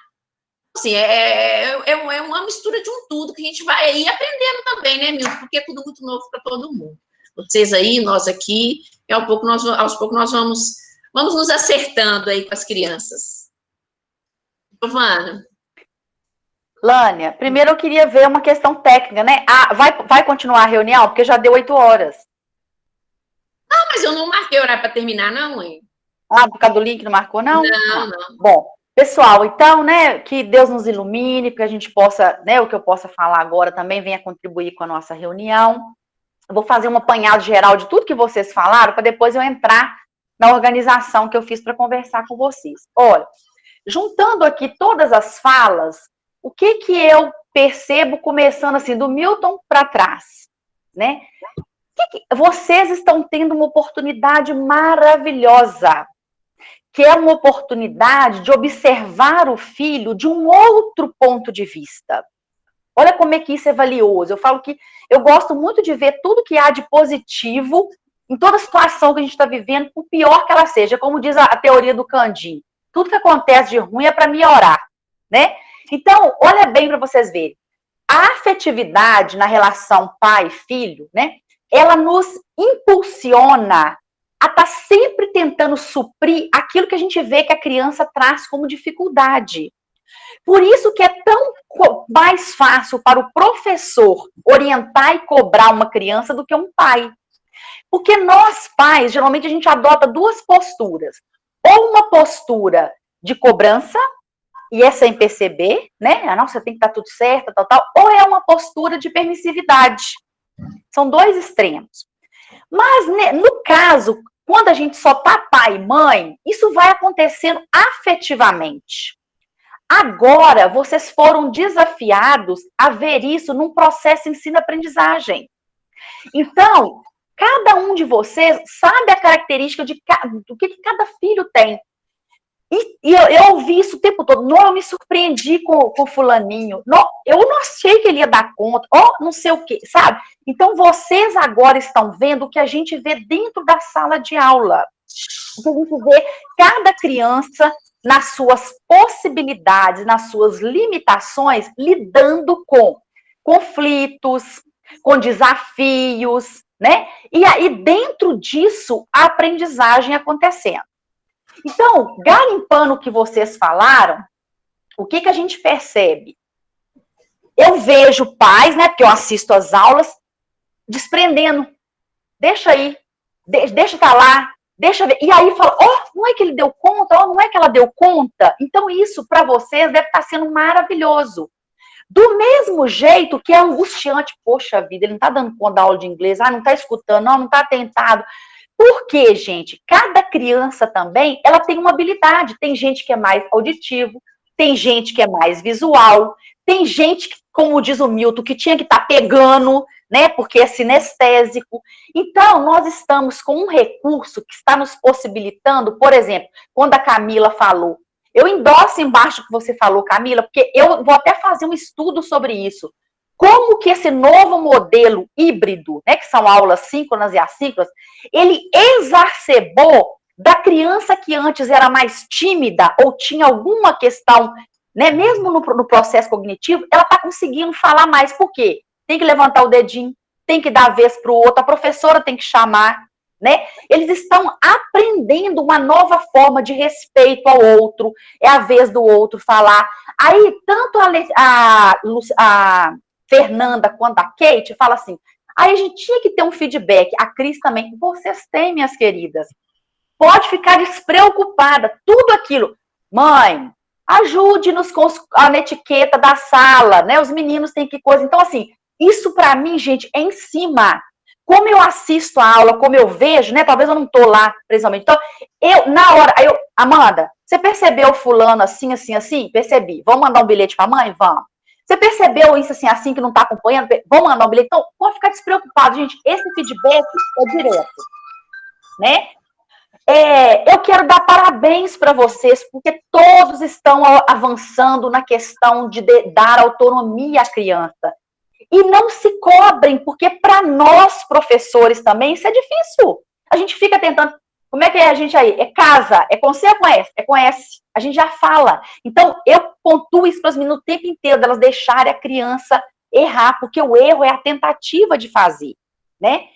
Assim, é uma mistura de um tudo que a gente vai aí aprendendo também, né, Milton? Porque é tudo muito novo para todo mundo. Vocês aí, nós aqui, e aos poucos nós vamos nos acertando aí com as crianças. Giovana. Lânia, primeiro eu queria ver uma questão técnica, né? Vai continuar a reunião? Porque já deu 8 horas. Não, mas eu não marquei horário para terminar, não, hein? Ah, por causa do link não marcou, não? Não. Bom, pessoal, então, né, que Deus nos ilumine, para que a gente possa, né, o que eu possa falar agora também venha contribuir com a nossa reunião. Eu vou fazer um apanhado geral de tudo que vocês falaram, para depois eu entrar na organização que eu fiz para conversar com vocês. Olha, juntando aqui todas as falas, o que eu percebo começando assim, do Milton para trás, né? Vocês estão tendo uma oportunidade maravilhosa, que é uma oportunidade de observar o filho de um outro ponto de vista. Olha como é que isso é valioso. Eu falo que eu gosto muito de ver tudo que há de positivo em toda situação que a gente está vivendo, por pior que ela seja, como diz a teoria do Candim. Tudo que acontece de ruim é para melhorar, né? Então, olha bem para vocês verem. A afetividade na relação pai-filho, né? Ela nos impulsiona a estar sempre tentando suprir aquilo que a gente vê que a criança traz como dificuldade. Por isso que é tão mais fácil para o professor orientar e cobrar uma criança do que um pai. Porque nós, pais, geralmente a gente adota 2 posturas. Ou uma postura de cobrança, e é sem perceber, né? Nossa, tem que estar tudo certo, tal. Ou é uma postura de permissividade. São 2 extremos. Mas, né, no caso, quando a gente só tá pai e mãe, isso vai acontecendo afetivamente. Agora, vocês foram desafiados a ver isso num processo ensino-aprendizagem. Então, cada um de vocês sabe a característica do que cada filho tem. E eu ouvi isso o tempo todo. Não, eu me surpreendi com fulaninho. Não, eu não achei que ele ia dar conta. Não sei o quê, sabe? Então, vocês agora estão vendo o que a gente vê dentro da sala de aula. O que a gente vê cada criança nas suas possibilidades, nas suas limitações, lidando com conflitos, com desafios, né? E aí, dentro disso, a aprendizagem acontecendo. Então, garimpando o que vocês falaram, o que a gente percebe? Eu vejo pais, né, porque eu assisto as aulas, desprendendo. Deixa aí, deixa estar lá, deixa ver. E aí fala, não é que ele deu conta, não é que ela deu conta. Então, isso para vocês deve estar sendo maravilhoso. Do mesmo jeito que é angustiante, poxa vida, ele não está dando conta da aula de inglês, não está escutando, não está atentado. Por quê, gente? Cada criança também, ela tem uma habilidade. Tem gente que é mais auditivo, tem gente que é mais visual, tem gente, como diz o Milton, que tinha que estar pegando, né, porque é sinestésico. Então, nós estamos com um recurso que está nos possibilitando, por exemplo, quando a Camila falou, eu endosso embaixo o que você falou, Camila, porque eu vou até fazer um estudo sobre isso. Como que esse novo modelo híbrido, né, que são aulas síncronas e assíncronas, ele exacerbou da criança que antes era mais tímida ou tinha alguma questão, né, mesmo no processo cognitivo, ela está conseguindo falar mais. Por quê? Tem que levantar o dedinho, tem que dar a vez para o outro, a professora tem que chamar, né? Eles estão aprendendo uma nova forma de respeito ao outro, é a vez do outro falar. Aí, tanto a Fernanda quanto a Kate fala assim, aí a gente tinha que ter um feedback, a Cris também, vocês têm, minhas queridas, pode ficar despreocupada, tudo aquilo, mãe, ajude-nos com a etiqueta da sala, né, os meninos têm que coisa, então assim, isso para mim, gente, é em cima, como eu assisto a aula, como eu vejo, né, talvez eu não tô lá, precisamente, então, na hora, Amanda, você percebeu fulano assim, assim, assim? Percebi, vamos mandar um bilhete pra mãe? Vamos. Você percebeu isso assim que não está acompanhando? Vamos mandar um bilhete? Então, pode ficar despreocupado, gente. Esse feedback é direto, né? Eu quero dar parabéns para vocês, porque todos estão avançando na questão de dar autonomia à criança. E não se cobrem, porque para nós, professores, também, isso é difícil. A gente fica tentando... Como é que é a gente aí? É casa? É com C ou com S? É com S. A gente já fala. Então, eu pontuo isso para as meninas o tempo inteiro, delas deixarem a criança errar, porque o erro é a tentativa de fazer, né?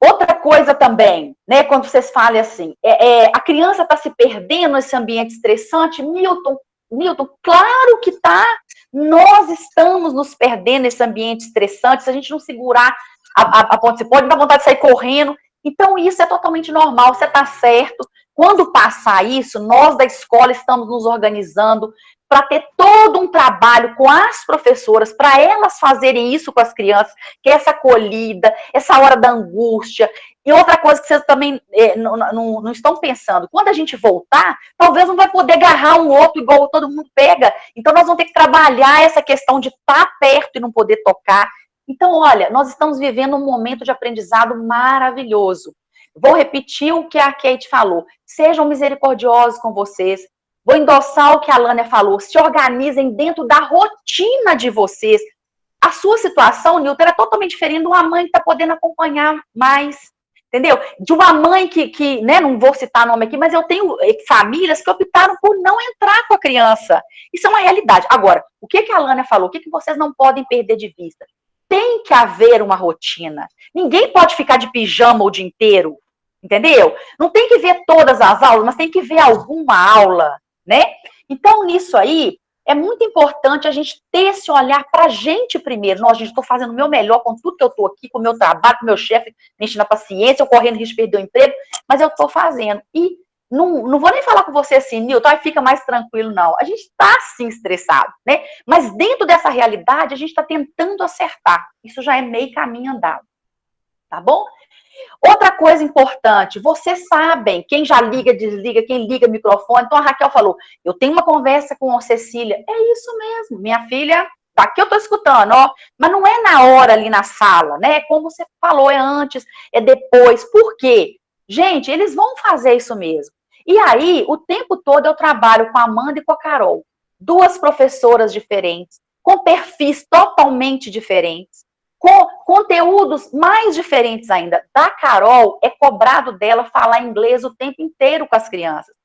Outra coisa também, né, quando vocês falam assim, a criança está se perdendo nesse ambiente estressante, Milton, claro que tá. Nós estamos nos perdendo nesse ambiente estressante, se a gente não segurar a ponta, você pode dar vontade de sair correndo. Então, isso é totalmente normal, você está certo. Quando passar isso, nós da escola estamos nos organizando para ter todo um trabalho com as professoras, para elas fazerem isso com as crianças, que é essa acolhida, essa hora da angústia. E outra coisa que vocês também não estão pensando, quando a gente voltar, talvez não vai poder agarrar um outro igual todo mundo pega. Então, nós vamos ter que trabalhar essa questão de estar perto e não poder tocar. Então, olha, nós estamos vivendo um momento de aprendizado maravilhoso. Vou repetir o que a Kate falou. Sejam misericordiosos com vocês. Vou endossar o que a Lânia falou. Se organizem dentro da rotina de vocês. A sua situação, Nilton, é totalmente diferente de uma mãe que está podendo acompanhar mais. Entendeu? De uma mãe que né, não vou citar nome aqui, mas eu tenho famílias que optaram por não entrar com a criança. Isso é uma realidade. Agora, o que a Lânia falou? O que vocês não podem perder de vista? Tem que haver uma rotina. Ninguém pode ficar de pijama o dia inteiro, entendeu? Não tem que ver todas as aulas, mas tem que ver alguma aula, né? Então, nisso aí, é muito importante a gente ter esse olhar para a gente primeiro. Nossa, gente, estou fazendo o meu melhor com tudo que eu estou aqui, com o meu trabalho, com o meu chefe, mexendo na paciência, eu correndo risco de perder o emprego, mas eu estou fazendo. E não vou nem falar com você assim, Nilton, aí fica mais tranquilo, não. A gente está, sim, estressado, né? Mas dentro dessa realidade, a gente está tentando acertar. Isso já é meio caminho andado, tá bom? Outra coisa importante, vocês sabem, quem já liga, desliga, quem liga microfone. Então a Raquel falou, eu tenho uma conversa com a Cecília. É isso mesmo, minha filha, daqui eu tô escutando, ó. Mas não é na hora ali na sala, né? Como você falou, é antes, é depois. Por quê? Gente, eles vão fazer isso mesmo. E aí, o tempo todo eu trabalho com a Amanda e com a Carol. Duas professoras diferentes, com perfis totalmente diferentes, com conteúdos mais diferentes ainda. Da Carol, é cobrado dela falar inglês o tempo inteiro com as crianças.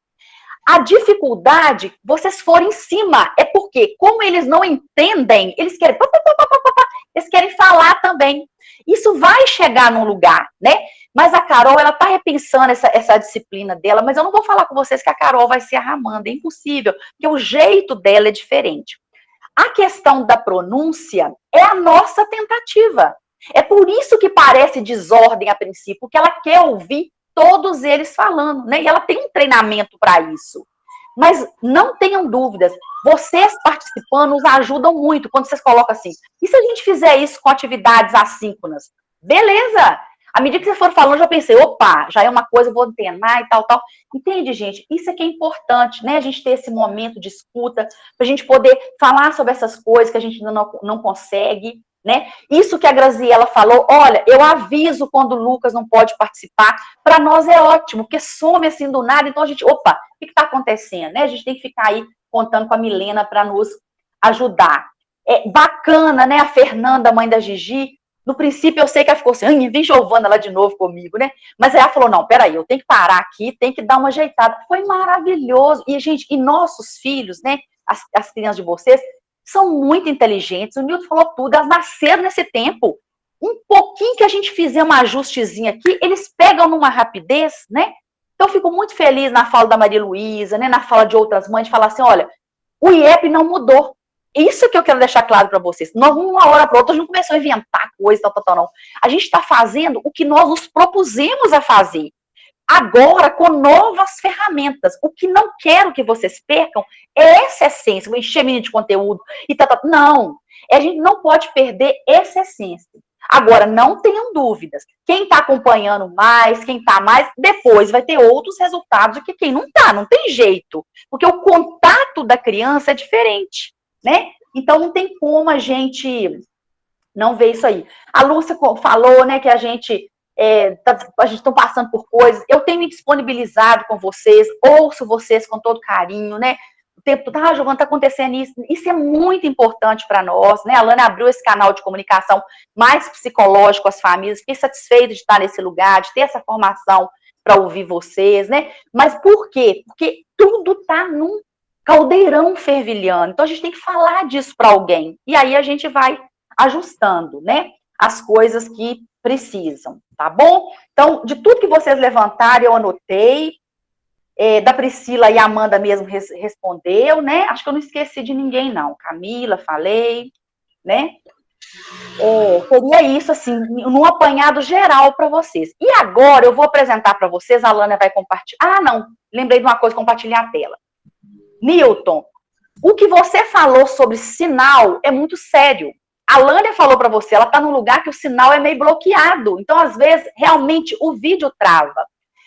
A dificuldade, vocês forem em cima, é porque, como eles não entendem, eles querem falar também. Isso vai chegar num lugar, né? Mas a Carol, ela tá repensando essa disciplina dela, mas eu não vou falar com vocês que a Carol vai ser a Ramanda, é impossível, porque o jeito dela é diferente. A questão da pronúncia é a nossa tentativa. É por isso que parece desordem a princípio, porque ela quer ouvir todos eles falando, né? E ela tem um treinamento para isso. Mas não tenham dúvidas, vocês participando nos ajudam muito quando vocês colocam assim, e se a gente fizer isso com atividades assíncronas? Beleza! À medida que vocês foram falando, eu já pensei, opa, já é uma coisa, eu vou antenar e tal, tal. Entende, gente? Isso é que é importante, né? A gente ter esse momento de escuta, para a gente poder falar sobre essas coisas que a gente ainda não consegue, né? Isso que a Graziela falou, olha, eu aviso quando o Lucas não pode participar, para nós é ótimo, porque some assim do nada, então a gente, opa, o que está acontecendo, né? A gente tem que ficar aí contando com a Milena para nos ajudar. É bacana, né? A Fernanda, mãe da Gigi, no princípio eu sei que ela ficou assim, vem Giovana lá de novo comigo, né? Mas aí ela falou, não, peraí, eu tenho que parar aqui, tem que dar uma ajeitada. Foi maravilhoso. E, gente, e nossos filhos, né? As crianças de vocês, são muito inteligentes, o Nilton falou tudo, elas nasceram nesse tempo. Um pouquinho que a gente fizer um ajustezinho aqui, eles pegam numa rapidez, né? Então, eu fico muito feliz na fala da Maria Luísa, né? Na fala de outras mães, de falar assim, olha, o IEP não mudou. Isso que eu quero deixar claro para vocês. Nós, uma hora para outra, a gente não começou a inventar coisa, tal, não. A gente está fazendo o que nós nos propusemos a fazer. Agora, com novas ferramentas. O que não quero que vocês percam é essa essência. Vou encher menino de conteúdo e tal. Não. A gente não pode perder essa essência. Agora, não tenham dúvidas. Quem está acompanhando mais, quem está mais, depois vai ter outros resultados do que quem não está. Não tem jeito. Porque o contato da criança é diferente, né? Então, não tem como a gente não ver isso aí. A Lúcia falou, né, que a gente está passando por coisas, eu tenho me disponibilizado com vocês, ouço vocês com todo carinho, né? O tempo todo, Giovana, está acontecendo isso é muito importante para nós, né? A Lana abriu esse canal de comunicação mais psicológico com as famílias, fiquei satisfeita de estar nesse lugar, de ter essa formação para ouvir vocês, né? Mas por quê? Porque tudo está num caldeirão fervilhando, então a gente tem que falar disso para alguém, e aí a gente vai ajustando, né? As coisas que precisam, tá bom? Então, de tudo que vocês levantaram, eu anotei. Da Priscila e a Amanda mesmo respondeu, né? Acho que eu não esqueci de ninguém, não. Camila, falei, né? Seria isso, assim, num apanhado geral para vocês. E agora eu vou apresentar para vocês, a Lana vai compartilhar. Ah, não, lembrei de uma coisa, compartilhar a tela. Newton, o que você falou sobre sinal é muito sério. A Lânia falou para você, ela está num lugar que o sinal é meio bloqueado. Então, às vezes, realmente, o vídeo trava.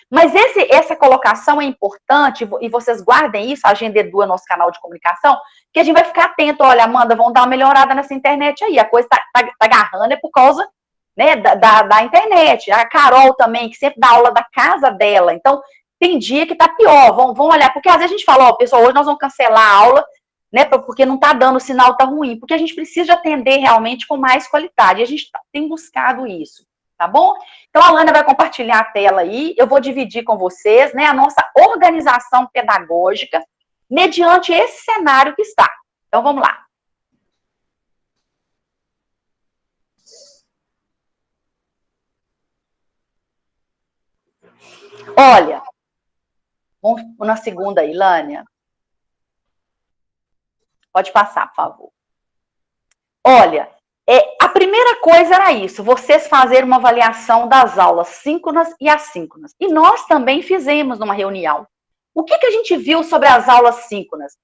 Mas essa colocação é importante, e vocês guardem isso, a Agenda Edu é nosso canal de comunicação, que a gente vai ficar atento. Olha, Amanda, vamos dar uma melhorada nessa internet aí. A coisa tá agarrando é por causa, né, da internet. A Carol também, que sempre dá aula da casa dela. Então, tem dia que tá pior. Vamos olhar, porque às vezes a gente fala, ó, pessoal, hoje nós vamos cancelar a aula, né, porque não está dando, o sinal está ruim, porque a gente precisa atender realmente com mais qualidade, e a gente tem buscado isso, tá bom? Então, a Lana vai compartilhar a tela aí, eu vou dividir com vocês, né, a nossa organização pedagógica, mediante esse cenário que está. Então, vamos lá. Olha, vamos na segunda aí, Lânia. Pode passar, por favor. Olha, a primeira coisa era isso, vocês fazerem uma avaliação das aulas síncronas e assíncronas. E nós também fizemos numa reunião. O que a gente viu sobre as aulas síncronas?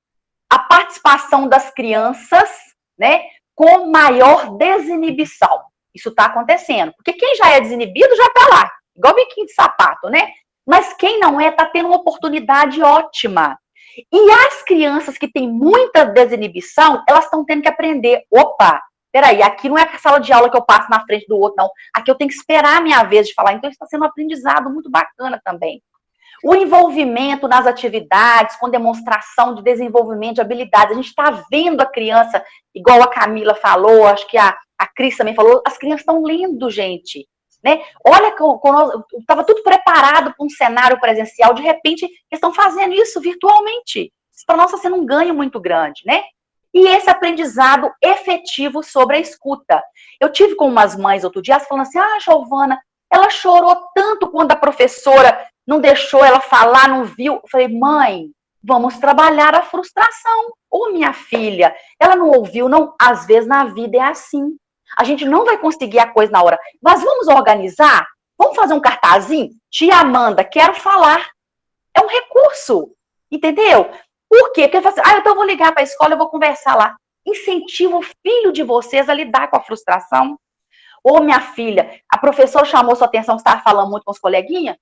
A participação das crianças, né, com maior desinibição. Isso está acontecendo. Porque quem já é desinibido já está lá. igual biquinho de sapato, né? Mas quem não é, está tendo uma oportunidade ótima. E as crianças que têm muita desinibição, elas estão tendo que aprender. Opa, peraí, aqui não é a sala de aula que eu passo na frente do outro, não. Aqui eu tenho que esperar a minha vez de falar. Então, isso está sendo um aprendizado muito bacana também. O envolvimento nas atividades, com demonstração de desenvolvimento de habilidades. A gente está vendo a criança, igual a Camila falou, acho que a Cris também falou, as crianças estão lendo, gente. Né? Olha, estava tudo preparado para um cenário presencial, de repente, eles estão fazendo isso virtualmente. Isso para nós está sendo um ganho muito grande, né? E esse aprendizado efetivo sobre a escuta. Eu tive com umas mães outro dia, elas falando assim, Giovana, ela chorou tanto quando a professora não deixou ela falar, não viu. Eu falei, mãe, vamos trabalhar a frustração. Ô, minha filha, ela não ouviu, não. Às vezes na vida é assim. A gente não vai conseguir a coisa na hora. Mas vamos organizar? Vamos fazer um cartazinho? Tia Amanda, quero falar. É um recurso, entendeu? Por quê? Porque ele fala assim, então eu vou ligar para a escola, eu vou conversar lá. Incentiva o filho de vocês a lidar com a frustração. Ô, minha filha, a professora chamou sua atenção que você estava falando muito com os coleguinhas?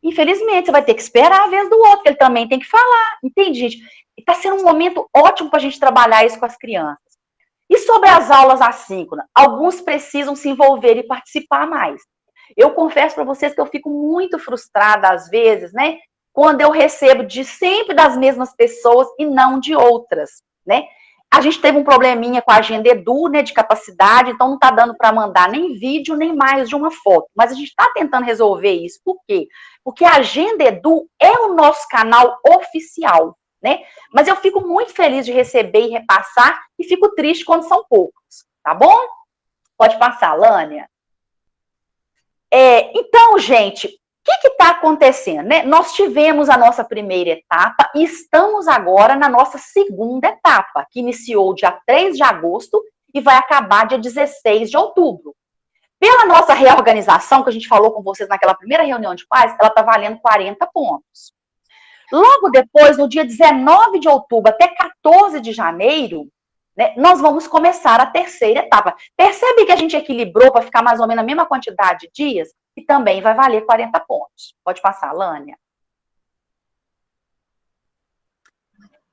Infelizmente, você vai ter que esperar a vez do outro, que ele também tem que falar. Entende, gente? Está sendo um momento ótimo para a gente trabalhar isso com as crianças. E sobre as aulas assíncronas? Alguns precisam se envolver e participar mais. Eu confesso para vocês que eu fico muito frustrada, às vezes, né? Quando eu recebo sempre das mesmas pessoas e não de outras, né? A gente teve um probleminha com a Agenda Edu, né, de capacidade, então não está dando para mandar nem vídeo, nem mais de uma foto. Mas a gente está tentando resolver isso. Por quê? Porque a Agenda Edu é o nosso canal oficial, né? Mas eu fico muito feliz de receber e repassar e fico triste quando são poucos, tá bom? Pode passar, Lânia. Então, gente, o que está acontecendo, né? Nós tivemos a nossa primeira etapa e estamos agora na nossa segunda etapa, que iniciou dia 3 de agosto e vai acabar dia 16 de outubro. Pela nossa reorganização, que a gente falou com vocês naquela primeira reunião de pais, ela está valendo 40 pontos. Logo depois, no dia 19 de outubro até 14 de janeiro, né, nós vamos começar a terceira etapa. Percebe que a gente equilibrou para ficar mais ou menos a mesma quantidade de dias? E também vai valer 40 pontos. Pode passar, Lânia.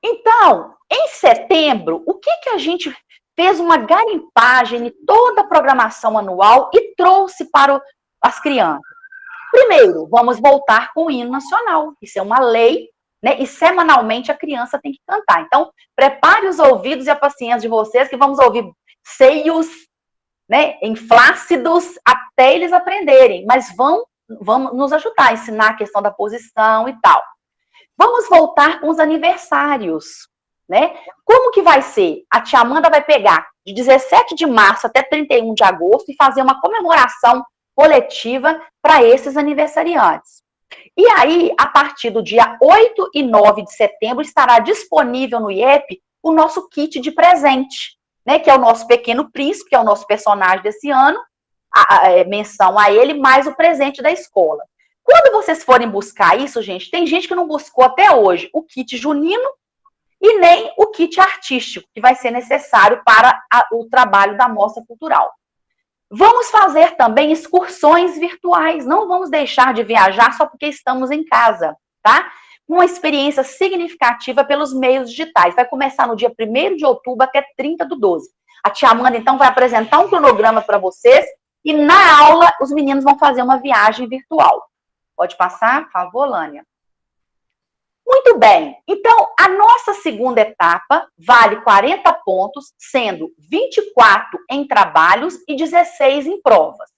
Então, em setembro, o que a gente fez uma garimpagem em toda a programação anual e trouxe para as crianças? Primeiro, vamos voltar com o hino nacional. Isso é uma lei, né? E semanalmente a criança tem que cantar. Então, prepare os ouvidos e a paciência de vocês, que vamos ouvir seios, né, em flácidos até eles aprenderem. Mas vão nos ajudar a ensinar a questão da posição e tal. Vamos voltar com os aniversários, né? Como que vai ser? A tia Amanda vai pegar de 17 de março até 31 de agosto e fazer uma comemoração coletiva para esses aniversariantes. E aí, a partir do dia 8 e 9 de setembro, estará disponível no IEP o nosso kit de presente, né? Que é o nosso Pequeno Príncipe, que é o nosso personagem desse ano, menção a ele, mais o presente da escola. Quando vocês forem buscar isso, gente, tem gente que não buscou até hoje o kit junino e nem o kit artístico, que vai ser necessário para o trabalho da mostra cultural. Vamos fazer também excursões virtuais, não vamos deixar de viajar só porque estamos em casa, tá? Uma experiência significativa pelos meios digitais. Vai começar no dia 1º de outubro até 30 do 12. A tia Amanda, então, vai apresentar um cronograma para vocês e na aula os meninos vão fazer uma viagem virtual. Pode passar, por favor, Lânia? Muito bem. Então, a nossa segunda etapa vale 40 pontos, sendo 24 em trabalhos e 16 em provas.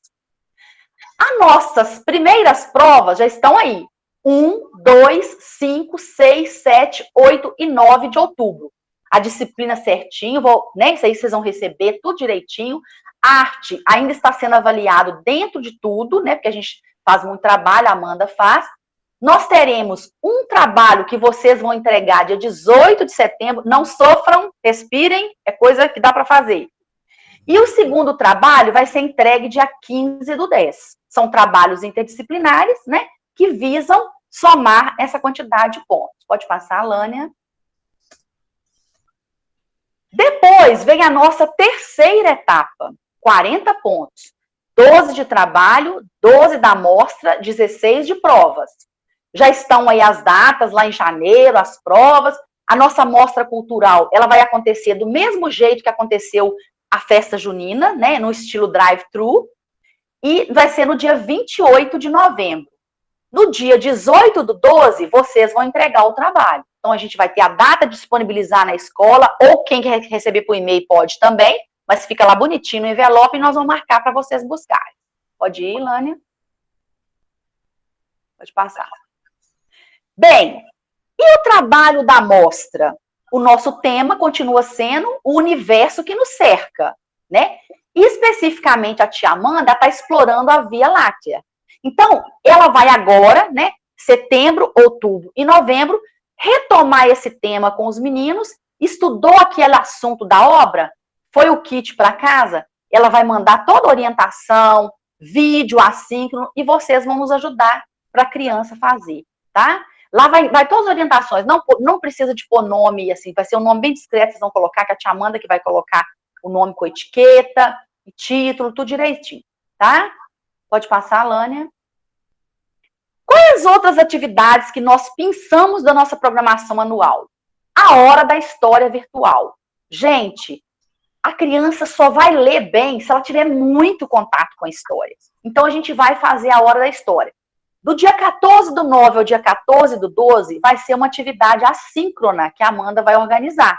As nossas primeiras provas já estão aí. 1, 2, 5, 6, 7, 8 e 9 de outubro. A disciplina certinho, né? Isso aí vocês vão receber tudo direitinho. Arte ainda está sendo avaliado dentro de tudo, né? Porque a gente faz muito trabalho, a Amanda faz. Nós teremos um trabalho que vocês vão entregar dia 18 de setembro. Não sofram, respirem, é coisa que dá para fazer. E o segundo trabalho vai ser entregue dia 15 do 10. São trabalhos interdisciplinares, né? Que visam somar essa quantidade de pontos. Pode passar, Lânia. Depois vem a nossa terceira etapa, 40 pontos. 12 de trabalho, 12 da amostra, 16 de provas. Já estão aí as datas, lá em janeiro, as provas. A nossa mostra cultural, ela vai acontecer do mesmo jeito que aconteceu a festa junina, né, no estilo drive-thru, e vai ser no dia 28 de novembro. No dia 18 do 12, vocês vão entregar o trabalho. Então, a gente vai ter a data de disponibilizar na escola, ou quem quer receber por e-mail pode também, mas fica lá bonitinho no envelope e nós vamos marcar para vocês buscarem. Pode ir, Lânia? Pode passar. Bem, e o trabalho da mostra? O nosso tema continua sendo o universo que nos cerca, né? E especificamente a tia Amanda está explorando a Via Láctea. Então, ela vai agora, né, setembro, outubro e novembro, retomar esse tema com os meninos, estudou aquele assunto da obra, foi o kit para casa, ela vai mandar toda a orientação, vídeo assíncrono, e vocês vão nos ajudar para a criança fazer, tá? Lá vai todas as orientações, não precisa de pôr nome, assim, vai ser um nome bem discreto, vocês vão colocar, que a tia Amanda que vai colocar o nome com etiqueta, título, tudo direitinho, tá? Pode passar, Lânia. Quais outras atividades que nós pensamos da nossa programação anual? A hora da história virtual. Gente, a criança só vai ler bem se ela tiver muito contato com histórias. Então, a gente vai fazer a hora da história. Do dia 14 do 9 ao dia 14 do 12, vai ser uma atividade assíncrona que a Amanda vai organizar,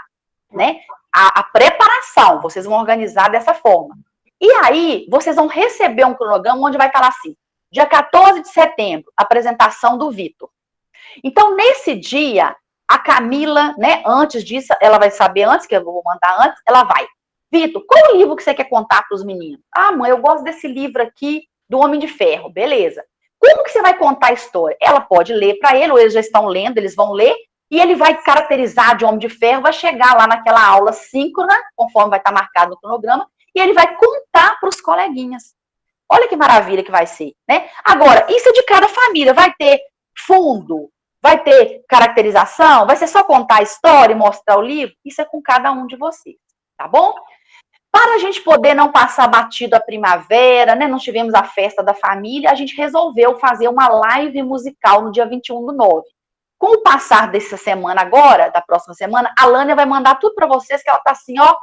né? A preparação, vocês vão organizar dessa forma. E aí, vocês vão receber um cronograma onde vai estar lá assim, dia 14 de setembro, apresentação do Vitor. Então, nesse dia, a Camila, né, antes disso, ela vai saber antes, que eu vou mandar antes, ela vai. Vitor, qual o livro que você quer contar para os meninos? Ah, mãe, eu gosto desse livro aqui, do Homem de Ferro, beleza. Como que você vai contar a história? Ela pode ler para ele, ou eles já estão lendo, eles vão ler, e ele vai caracterizar de Homem de Ferro, vai chegar lá naquela aula síncrona, conforme vai estar marcado no cronograma, e ele vai contar para os coleguinhas. Olha que maravilha que vai ser, né? Agora, isso é de cada família, vai ter fundo, vai ter caracterização, vai ser só contar a história e mostrar o livro, isso é com cada um de vocês, tá bom? Para a gente poder não passar batido a primavera, né, não tivemos a festa da família, a gente resolveu fazer uma live musical no dia 21 do 9. Com o passar dessa semana agora, da próxima semana, a Lânia vai mandar tudo para vocês, que ela tá assim, ó,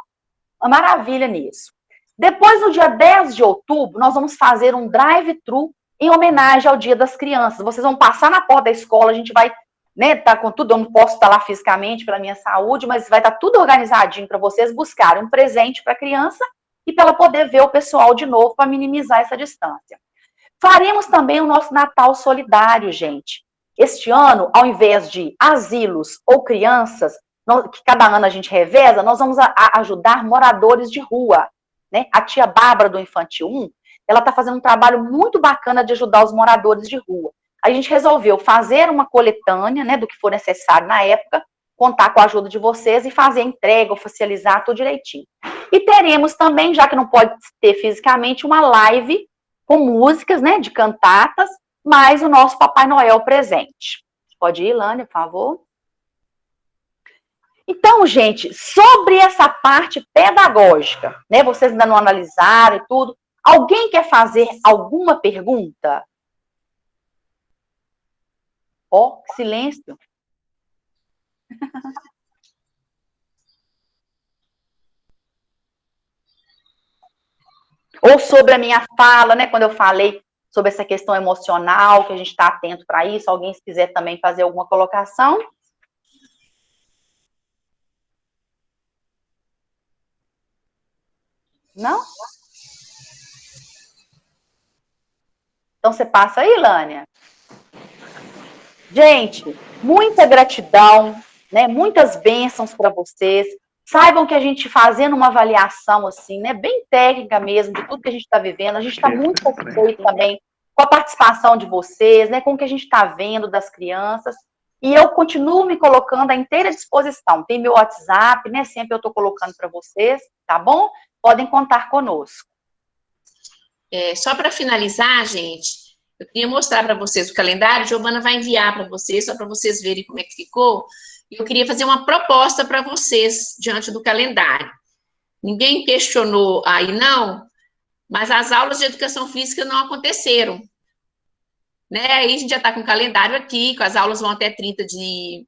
uma maravilha nisso. Depois, no dia 10 de outubro, nós vamos fazer um drive-thru em homenagem ao Dia das Crianças. Vocês vão passar na porta da escola, a gente vai, né, tá com tudo, eu não posso estar lá fisicamente pela minha saúde, mas vai estar tudo organizadinho para vocês buscarem um presente para a criança e para ela poder ver o pessoal de novo, para minimizar essa distância. Faremos também o nosso Natal solidário, gente. Este ano, ao invés de asilos ou crianças, que cada ano a gente reveza, nós vamos ajudar moradores de rua, né? A tia Bárbara do Infantil 1, ela está fazendo um trabalho muito bacana de ajudar os moradores de rua. A gente resolveu fazer uma coletânea, né, do que for necessário na época, contar com a ajuda de vocês e fazer a entrega, oficializar tudo direitinho. E teremos também, já que não pode ter fisicamente, uma live com músicas, né, de cantatas, mais o nosso Papai Noel presente. Pode ir, Lânia, por favor. Então, gente, sobre essa parte pedagógica, né, vocês ainda não analisaram e tudo, alguém quer fazer alguma pergunta? Ó, silêncio. Ou sobre a minha fala, né, quando eu falei sobre essa questão emocional, que a gente está atento para isso, alguém se quiser também fazer alguma colocação. Não? Então, você passa aí, Lânia. Gente, muita gratidão, né? Muitas bênçãos para vocês. Saibam que a gente fazendo uma avaliação, assim, né? Bem técnica mesmo, de tudo que a gente está vivendo, a gente está muito satisfeito também com a participação de vocês, né? Com o que a gente está vendo das crianças. E eu continuo me colocando à inteira disposição. Tem meu WhatsApp, né? Sempre eu estou colocando para vocês, tá bom? Podem contar conosco. Só para finalizar, gente, eu queria mostrar para vocês o calendário. A Giovana vai enviar para vocês, só para vocês verem como é que ficou. Eu queria fazer uma proposta para vocês diante do calendário. Ninguém questionou aí, não? mas as aulas de educação física não aconteceram. Né? Aí a gente já está com o calendário aqui, com as aulas vão até 30 de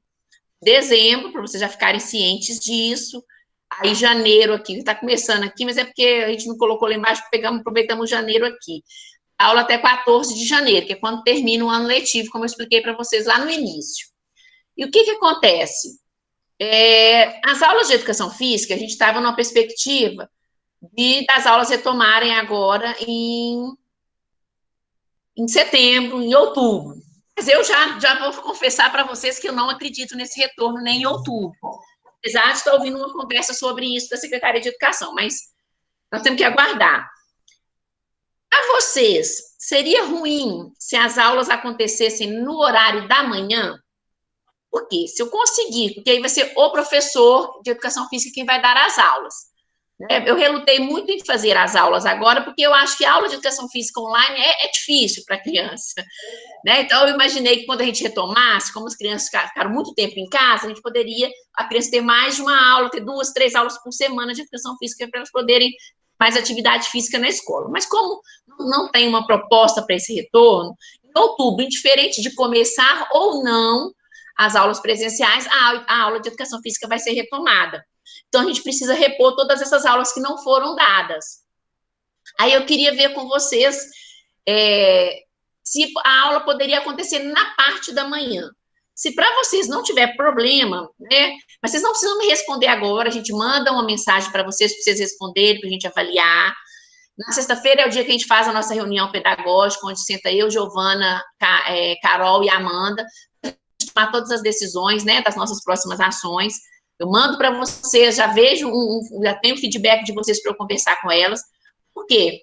dezembro, para vocês já ficarem cientes disso. Aí janeiro aqui, está começando aqui, mas é porque a gente não colocou lá embaixo, aproveitamos janeiro aqui. Aula até 14 de janeiro, que é quando termina o ano letivo, como eu expliquei para vocês lá no início. E o que acontece? As aulas de educação física, a gente estava numa perspectiva das aulas retomarem agora em setembro, em outubro. Mas eu já vou confessar para vocês que eu não acredito nesse retorno nem em outubro. Apesar de estar ouvindo uma conversa sobre isso da Secretaria de Educação, mas nós temos que aguardar. Para vocês, seria ruim se as aulas acontecessem no horário da manhã? Por quê? Se eu conseguir, porque aí vai ser o professor de educação física quem vai dar as aulas. Eu relutei muito em fazer as aulas agora, porque eu acho que a aula de educação física online é difícil para a criança. Né? Então, eu imaginei que quando a gente retomasse, como as crianças ficaram muito tempo em casa, a gente poderia, a criança ter mais de uma aula, ter 2, 3 aulas por semana de educação física para elas poderem mais atividade física na escola. Mas como não tem uma proposta para esse retorno, em outubro, indiferente de começar ou não as aulas presenciais, a aula de educação física vai ser retomada. Então, a gente precisa repor todas essas aulas que não foram dadas. Aí eu queria ver com vocês se a aula poderia acontecer na parte da manhã. Se para vocês não tiver problema, né, mas vocês não precisam me responder agora, a gente manda uma mensagem para vocês responderem, para a gente avaliar. Na sexta-feira é o dia que a gente faz a nossa reunião pedagógica, onde senta eu, Giovana, Carol e Amanda, para tomar todas as decisões, né, das nossas próximas ações. Eu mando para vocês, já vejo, já tenho feedback de vocês para eu conversar com elas. Por quê?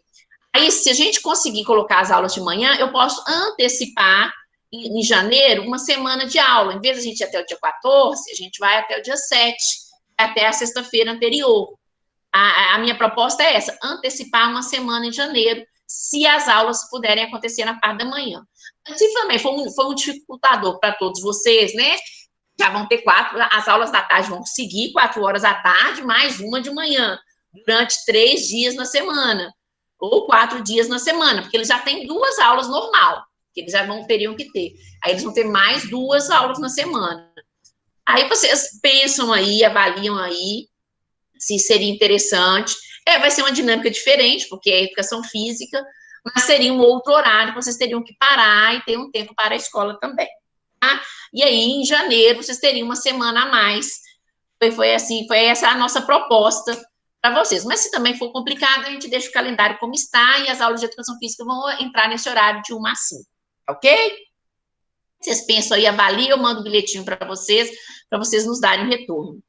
Aí, se a gente conseguir colocar as aulas de manhã, eu posso antecipar, em janeiro, uma semana de aula. Em vez de a gente ir até o dia 14, a gente vai até o dia 7, até a sexta-feira anterior. A minha proposta é essa, antecipar uma semana em janeiro, se as aulas puderem acontecer na parte da manhã. Se também foi um dificultador para todos vocês, né? Já vão ter 4, as aulas da tarde vão seguir 4 horas à tarde, mais uma de manhã, durante 3 dias na semana, ou 4 dias na semana, porque eles já têm 2 aulas normal, que eles já teriam que ter. Aí eles vão ter mais 2 aulas na semana. Aí vocês pensam aí, avaliam aí, se seria interessante. Vai ser uma dinâmica diferente, porque é educação física, mas seria um outro horário, vocês teriam que parar e ter um tempo para a escola também. Tá? E aí, em janeiro, vocês teriam uma semana a mais. Foi essa a nossa proposta para vocês. Mas se também for complicado, a gente deixa o calendário como está e as aulas de educação física vão entrar nesse horário de 1 às 5. Ok? Vocês pensam aí, avaliam, eu mando um bilhetinho para vocês nos darem um retorno.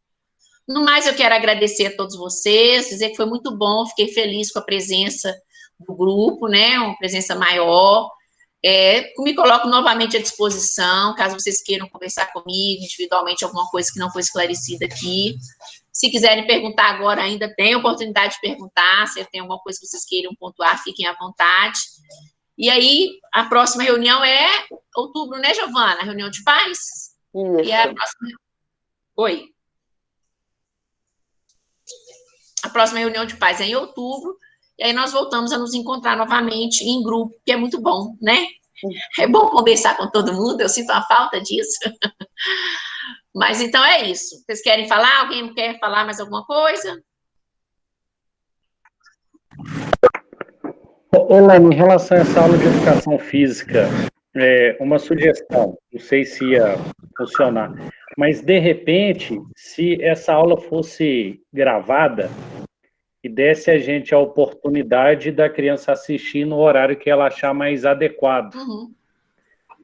No mais, eu quero agradecer a todos vocês, dizer que foi muito bom, fiquei feliz com a presença do grupo, né? Uma presença maior. Me coloco novamente à disposição, caso vocês queiram conversar comigo individualmente, alguma coisa que não foi esclarecida aqui. Se quiserem perguntar agora, ainda tem oportunidade de perguntar. Se tem alguma coisa que vocês queiram pontuar, fiquem à vontade. E aí, a próxima reunião é outubro, né, Giovana? A reunião de pais? Isso. E a próxima... Oi. A próxima reunião de pais é em outubro. E aí nós voltamos a nos encontrar novamente em grupo, que é muito bom, né? É bom conversar com todo mundo, eu sinto a falta disso. Mas então é isso. Vocês querem falar? Alguém quer falar mais alguma coisa? Elaine, em relação a essa aula de educação física, uma sugestão, não sei se ia funcionar, mas de repente, se essa aula fosse gravada, e desse a gente a oportunidade da criança assistir no horário que ela achar mais adequado. Uhum.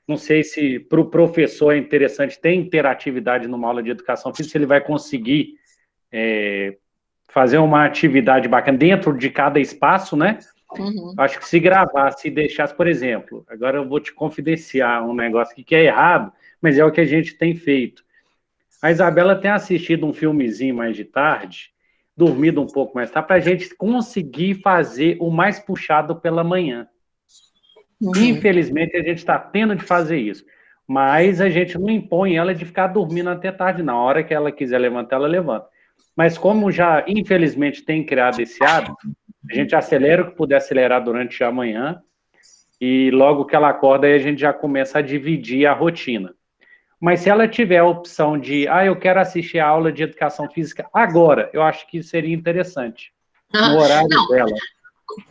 Não sei se para o professor é interessante ter interatividade numa aula de educação física, se ele vai conseguir fazer uma atividade bacana dentro de cada espaço, né? Uhum. Acho que se gravasse e deixasse, por exemplo, agora eu vou te confidenciar um negócio aqui que é errado, mas é o que a gente tem feito. A Isabela tem assistido um filmezinho mais de tarde, dormido um pouco mais tarde, para a gente conseguir fazer o mais puxado pela manhã. Infelizmente, a gente está tendo de fazer isso. Mas a gente não impõe ela de ficar dormindo até tarde, na hora que ela quiser levantar, ela levanta. Mas como já, infelizmente, tem criado esse hábito, A gente acelera o que puder acelerar durante a manhã, e logo que ela acorda, aí a gente já começa a dividir a rotina. Mas se ela tiver a opção de, eu quero assistir a aula de educação física agora, eu acho que seria interessante, no horário dela.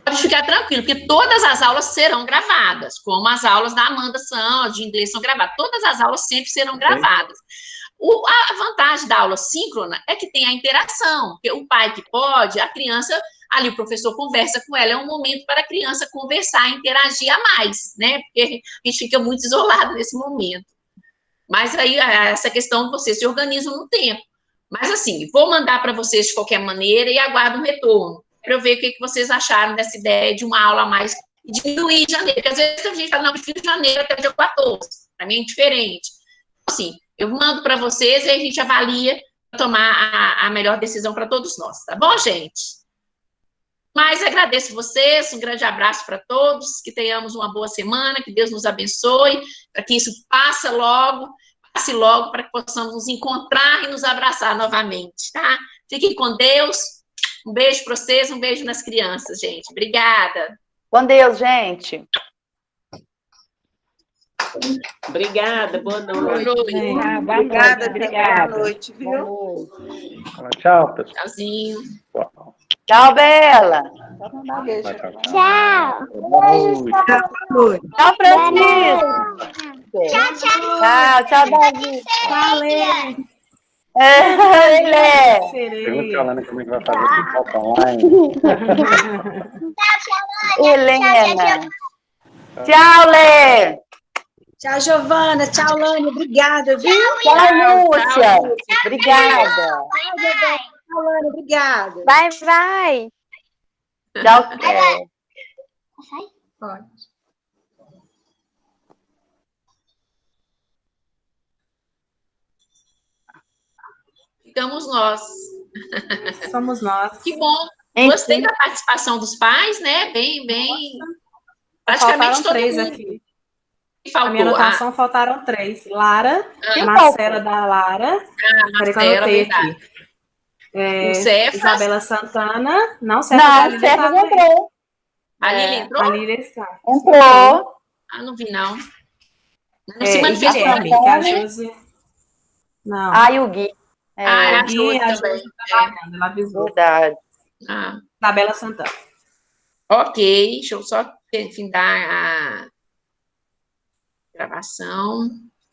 Pode ficar tranquilo, porque todas as aulas serão gravadas, como as aulas da Amanda são, as de inglês são gravadas, todas as aulas sempre serão gravadas. A vantagem da aula síncrona é que tem a interação, porque o pai que pode, a criança, ali o professor conversa com ela, é um momento para a criança conversar, interagir a mais, né? Porque a gente fica muito isolado nesse momento. Mas aí, essa questão, vocês se organizam no tempo. Mas assim, vou mandar para vocês de qualquer maneira e aguardo um retorno, para eu ver o que vocês acharam dessa ideia de uma aula a mais, e diminuir em janeiro, porque às vezes a gente fala, não, de janeiro até dia 14, para mim é diferente. Então, assim, eu mando para vocês e a gente avalia para tomar a melhor decisão para todos nós, tá bom, gente? Mas agradeço vocês, um grande abraço para todos, que tenhamos uma boa semana, que Deus nos abençoe, para que isso passe logo, para que possamos nos encontrar e nos abraçar novamente, tá? Fiquem com Deus, um beijo para vocês, um beijo nas crianças, gente. Obrigada. Com Deus, gente. Obrigada, boa noite. Boa noite. Obrigada, Obrigada. boa noite, viu? Tchau, pessoal. Tchauzinho. Tchau, Bela. Tchau. Tchau, Francisco. Tchau, Davi. Valeu. Pergunta a Alana como é que vai fazer a pipoca online. Helena. Tchau, Lê. Tchau, Giovana. Tchau, Lani. Obrigada, viu? Tchau, Lúcia. Obrigada. Tchau, Lani. Obrigada. Vai. Tchau. Pode. Ficamos nós. Somos nós. Que bom. Gostei da participação dos pais, né? Bem. Praticamente Faltaram todo 3 mundo. aqui. Faltou. A minha anotação faltaram 3. Lara, Quem Marcela da Lara. Peraí que eu Marcela, anotei verdade. aqui. O Cefas. Isabela Santana. Não, Não, o Cefas entrou. A Lília entrou? A Lília está. Entrou. Não vi, não. Não E se manifestou. Guilherme, que é a Josi. Não. E o Gui. É a Gui, Josi a Josi também. trabalhando, ela avisou. Verdade. Isabela Santana. Ok, deixa eu só findar a gravação.